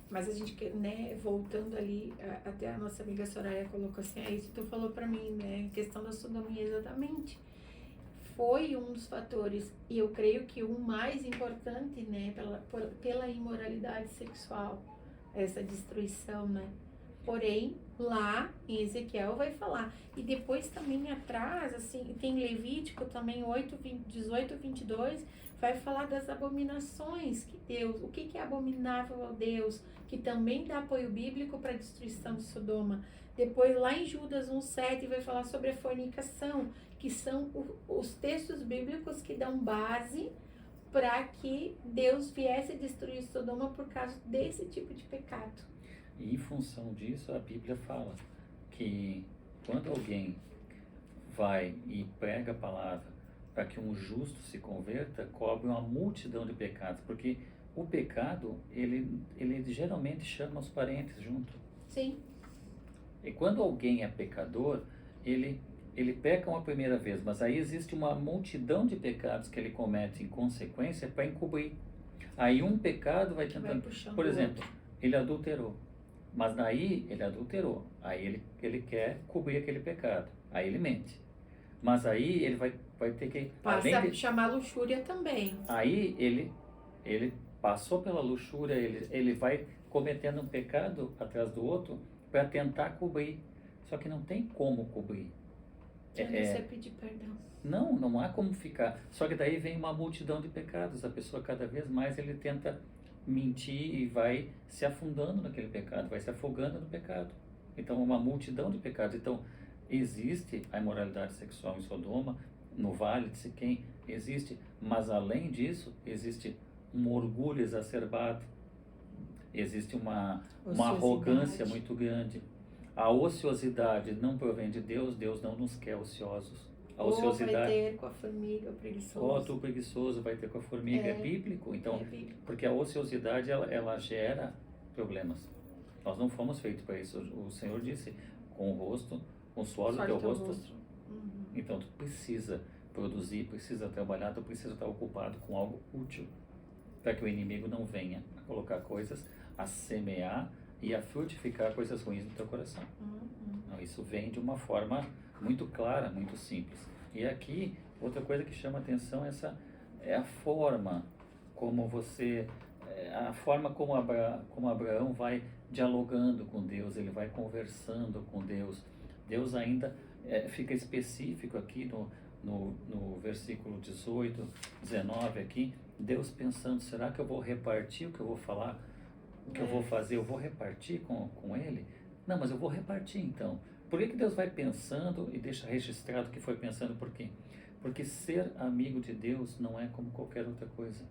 Speaker 2: Mas a gente, né, voltando ali, até a nossa amiga Soraya colocou assim, isso que tu falou pra mim, né, questão da sodomia, exatamente. Foi um dos fatores, e eu creio que o mais importante, né, pela imoralidade sexual, essa destruição, né. Porém, lá em Ezequiel vai falar. E depois também atrás, assim, tem Levítico também 18, 22, vai falar das abominações que Deus, o que é abominável ao Deus, que também dá apoio bíblico para a destruição de Sodoma. Depois, lá em Judas 1,7, vai falar sobre a fornicação, que são os textos bíblicos que dão base para que Deus viesse destruir Sodoma por causa desse tipo de pecado.
Speaker 1: E em função disso, a Bíblia fala que quando alguém vai e prega a palavra para que um justo se converta, cobre uma multidão de pecados, porque o pecado, ele geralmente chama os parentes junto.
Speaker 2: Sim.
Speaker 1: E quando alguém é pecador, ele peca uma primeira vez, mas aí existe uma multidão de pecados que ele comete em consequência para encobrir. Aí um pecado vai tentando... Por exemplo, ele adulterou, mas daí ele adulterou, aí ele quer cobrir aquele pecado, aí ele mente. Mas aí ele vai ter que...
Speaker 2: Passa a chamar luxúria também.
Speaker 1: Aí ele passou pela luxúria, ele vai cometendo um pecado atrás do outro para tentar cobrir. Só que não tem como cobrir.
Speaker 2: Você pedir perdão.
Speaker 1: Não há como ficar. Só que daí vem uma multidão de pecados. A pessoa cada vez mais ele tenta mentir e vai se afundando naquele pecado, vai se afogando no pecado. Então uma multidão de pecados. Então existe a imoralidade sexual em Sodoma, no Vale de Siquém, existe. Mas além disso, existe um orgulho exacerbado. Existe uma arrogância muito grande. A ociosidade não provém de Deus, Deus não nos quer ociosos. A ociosidade...
Speaker 2: vai ter com a formiga, preguiçoso.
Speaker 1: Tu preguiçoso vai ter com a formiga, é bíblico. Então, porque a ociosidade, ela gera problemas. Nós não fomos feitos para isso. O Senhor disse, com o rosto, com o suor do teu rosto.
Speaker 2: Uhum.
Speaker 1: Então, tu precisa produzir, precisa trabalhar, tu precisa estar ocupado com algo útil, para que o inimigo não venha a colocar coisas, a semear e a frutificar coisas ruins no teu coração. Não, isso vem de uma forma muito clara, muito simples. E aqui, outra coisa que chama atenção é a forma como como Abraão vai dialogando com Deus, ele vai conversando com Deus. Deus ainda fica específico aqui no versículo 18, 19 aqui, Deus pensando, será que eu vou repartir o que eu vou falar? O que eu vou fazer, eu vou repartir com ele? Não, mas eu vou repartir então. Por que Deus vai pensando e deixa registrado que foi pensando por quê? Porque ser amigo de Deus não é como qualquer outra coisa.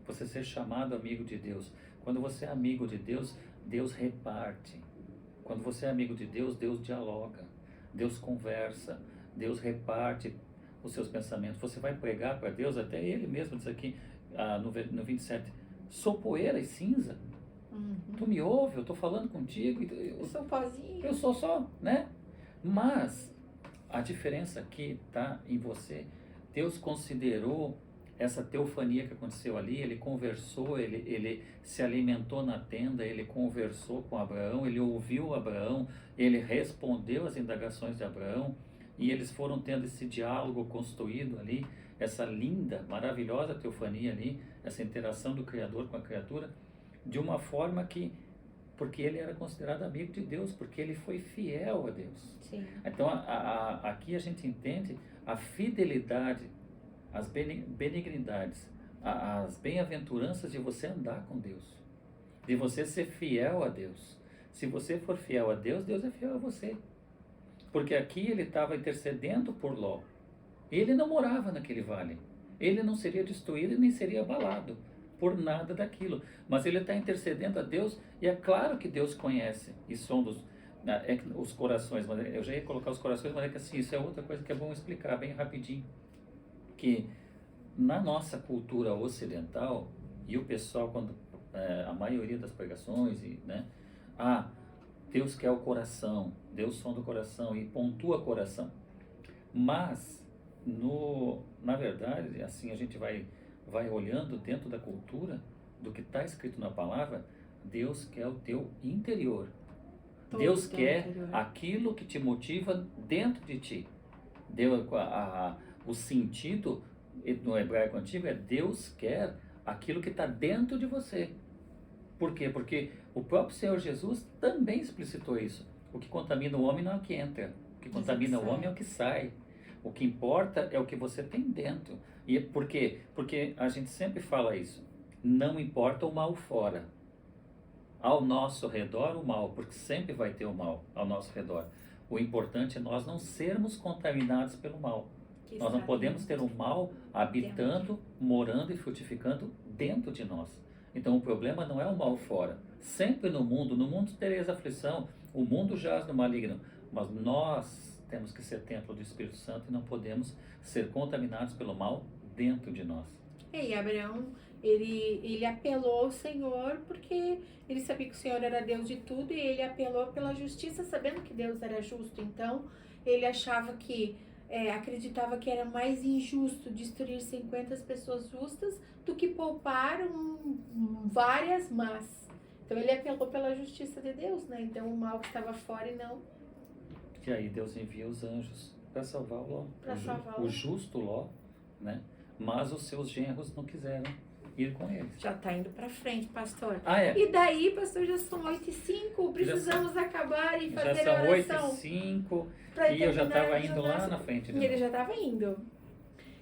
Speaker 1: Você ser chamado amigo de Deus. Quando você é amigo de Deus, Deus reparte. Quando você é amigo de Deus, Deus dialoga. Deus conversa. Deus reparte os seus pensamentos. Você vai pregar para Deus, até Ele mesmo diz aqui no 27, sou poeira e cinza. Tu me ouve, eu estou falando contigo.
Speaker 2: Eu sou pozinho.
Speaker 1: Eu sou só, né? Mas a diferença aqui está em você. Deus considerou essa teofania que aconteceu ali, ele conversou, ele se alimentou na tenda, ele conversou com Abraão, ele ouviu Abraão, ele respondeu às indagações de Abraão, e eles foram tendo esse diálogo construído ali, essa linda, maravilhosa teofania ali, essa interação do Criador com a criatura, de uma forma que, porque ele era considerado amigo de Deus, porque ele foi fiel a Deus.
Speaker 2: Sim.
Speaker 1: Então aqui a gente entende a fidelidade, as benignidades, as bem-aventuranças de você andar com Deus, de você ser fiel a Deus. Se você for fiel a Deus, Deus é fiel a você. Porque aqui ele estava intercedendo por Ló. Ele não morava naquele vale. Ele não seria destruído e nem seria abalado por nada daquilo. Mas ele está intercedendo a Deus, e é claro que Deus conhece e sonda os corações. Mas eu já ia colocar os corações, mas é que assim, isso é outra coisa que é bom explicar bem rapidinho. Que na nossa cultura ocidental, e o pessoal, quando a maioria das pregações, Deus quer o coração, Deus sonda o coração e pontua o coração. Mas, na verdade, assim a gente vai olhando dentro da cultura, do que está escrito na palavra, Deus quer o teu interior. Deus quer aquilo que te motiva dentro de ti. O sentido no hebraico antigo é Deus quer aquilo que está dentro de você. Por quê? Porque o próprio Senhor Jesus também explicitou isso. O que contamina o homem não é o que entra. O que contamina o homem é o que sai. O que importa é o que você tem dentro. E por quê? Porque a gente sempre fala isso. Não importa o mal fora. Ao nosso redor o mal, porque sempre vai ter o mal ao nosso redor. O importante é nós não sermos contaminados pelo mal. Nós não podemos ter o mal habitando, morando e frutificando dentro de nós. Então o problema não é o mal fora. Sempre no mundo tereis aflição, o mundo jaz no maligno. Mas nós temos que ser templo do Espírito Santo e não podemos ser contaminados pelo mal dentro de nós.
Speaker 2: E Abraão, ele apelou ao Senhor porque ele sabia que o Senhor era Deus de tudo, e ele apelou pela justiça, sabendo que Deus era justo. Então, ele achava que, acreditava que era mais injusto destruir 50 pessoas justas do que poupar várias más. Então, ele apelou pela justiça de Deus, né? Então, o mal que estava fora e não...
Speaker 1: E aí Deus envia os anjos para salvar o Ló.
Speaker 2: Para salvar
Speaker 1: o justo Ló, né? Mas os seus genros não quiseram ir com eles.
Speaker 2: Já está indo para frente, pastor.
Speaker 1: Ah, é?
Speaker 2: E daí, pastor, já são 8h05, precisamos acabar e fazer
Speaker 1: já
Speaker 2: a
Speaker 1: são
Speaker 2: oração.
Speaker 1: 8h05
Speaker 2: Pra
Speaker 1: e eu já
Speaker 2: terminar
Speaker 1: estava
Speaker 2: de
Speaker 1: indo
Speaker 2: jogar
Speaker 1: lá na frente.
Speaker 2: E ele já estava indo.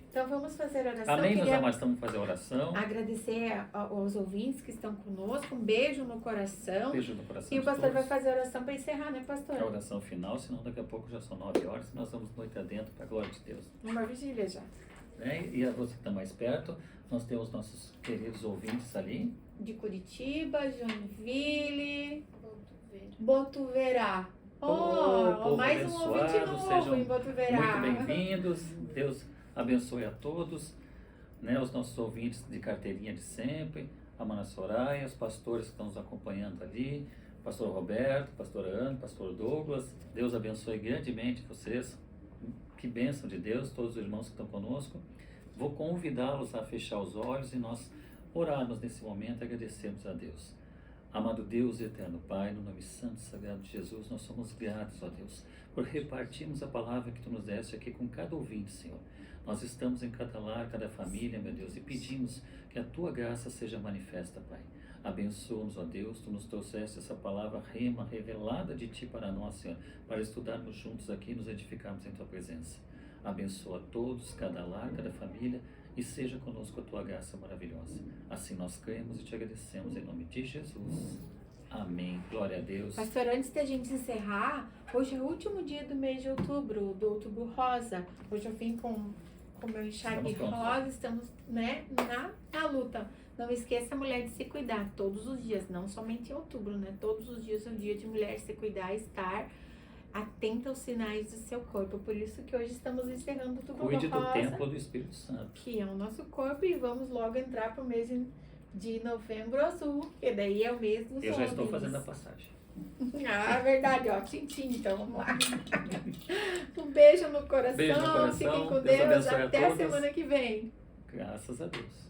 Speaker 2: Então vamos fazer a oração.
Speaker 1: Amém, meus
Speaker 2: Queria
Speaker 1: amados, estamos fazendo oração.
Speaker 2: agradecer aos ouvintes que estão conosco. Um beijo no coração.
Speaker 1: Beijo no coração.
Speaker 2: E o
Speaker 1: de
Speaker 2: pastor
Speaker 1: todos.
Speaker 2: vai fazer a oração para encerrar, né, pastor?
Speaker 1: A oração final, senão daqui a pouco já são 9 horas e nós vamos noite adentro para a glória de Deus.
Speaker 2: Uma vigília já.
Speaker 1: E a você que está mais perto, nós temos nossos queridos ouvintes ali.
Speaker 2: De Curitiba, Joinville, Botuverá.
Speaker 1: Povo
Speaker 2: Mais um ouvinte
Speaker 1: abençoado,
Speaker 2: novo
Speaker 1: sejam
Speaker 2: em Botuverá.
Speaker 1: muito bem-vindos. Deus abençoe a todos, né? Os nossos ouvintes de carteirinha de sempre, a Mana Soraya, os pastores que estão nos acompanhando ali, pastor Roberto, pastor Ana, pastor Douglas. Deus abençoe grandemente vocês. Que bênção de Deus, todos os irmãos que estão conosco. Vou convidá-los a fechar os olhos e nós orarmos nesse momento e agradecermos a Deus. Amado Deus e eterno Pai, no nome santo e sagrado de Jesus, nós somos gratos, ó Deus, por repartirmos a palavra que Tu nos deste aqui com cada ouvinte, Senhor. Nós estamos em cada lar, cada família, meu Deus, e pedimos que a Tua graça seja manifesta, Pai. Abençoa-nos, ó Deus, Tu nos trouxeste essa palavra rema, revelada de Ti para nós, Senhor, para estudarmos juntos aqui e nos edificarmos em Tua presença. Abençoa todos, cada lar, cada família, e seja conosco a Tua graça maravilhosa. Assim nós cremos e Te agradecemos em nome de Jesus. Amém. Glória a Deus.
Speaker 2: Pastor, antes da gente encerrar, hoje é o último dia do mês de outubro, do Outubro Rosa. Hoje eu vim com o meu enxague rosa, estamos, né, na luta. Não esqueça, mulher, de se cuidar todos os dias, não somente em outubro, né? Todos os dias é um dia de mulher se cuidar, estar atenta aos sinais do seu corpo. Por isso que hoje estamos encerrando o Outubro Rosa.
Speaker 1: Cuide do templo do Espírito Santo.
Speaker 2: Que é o nosso corpo, e vamos logo entrar para o mês de Novembro Azul, que daí é o mês dos
Speaker 1: Eu já estou
Speaker 2: homens.
Speaker 1: fazendo a passagem.
Speaker 2: Ah, verdade, ó, tintim, então vamos lá. Um beijo no coração,
Speaker 1: Beijo no coração,
Speaker 2: fiquem com
Speaker 1: Deus
Speaker 2: Deus,
Speaker 1: abençoe a
Speaker 2: até a
Speaker 1: todos.
Speaker 2: semana que vem.
Speaker 1: Graças a Deus.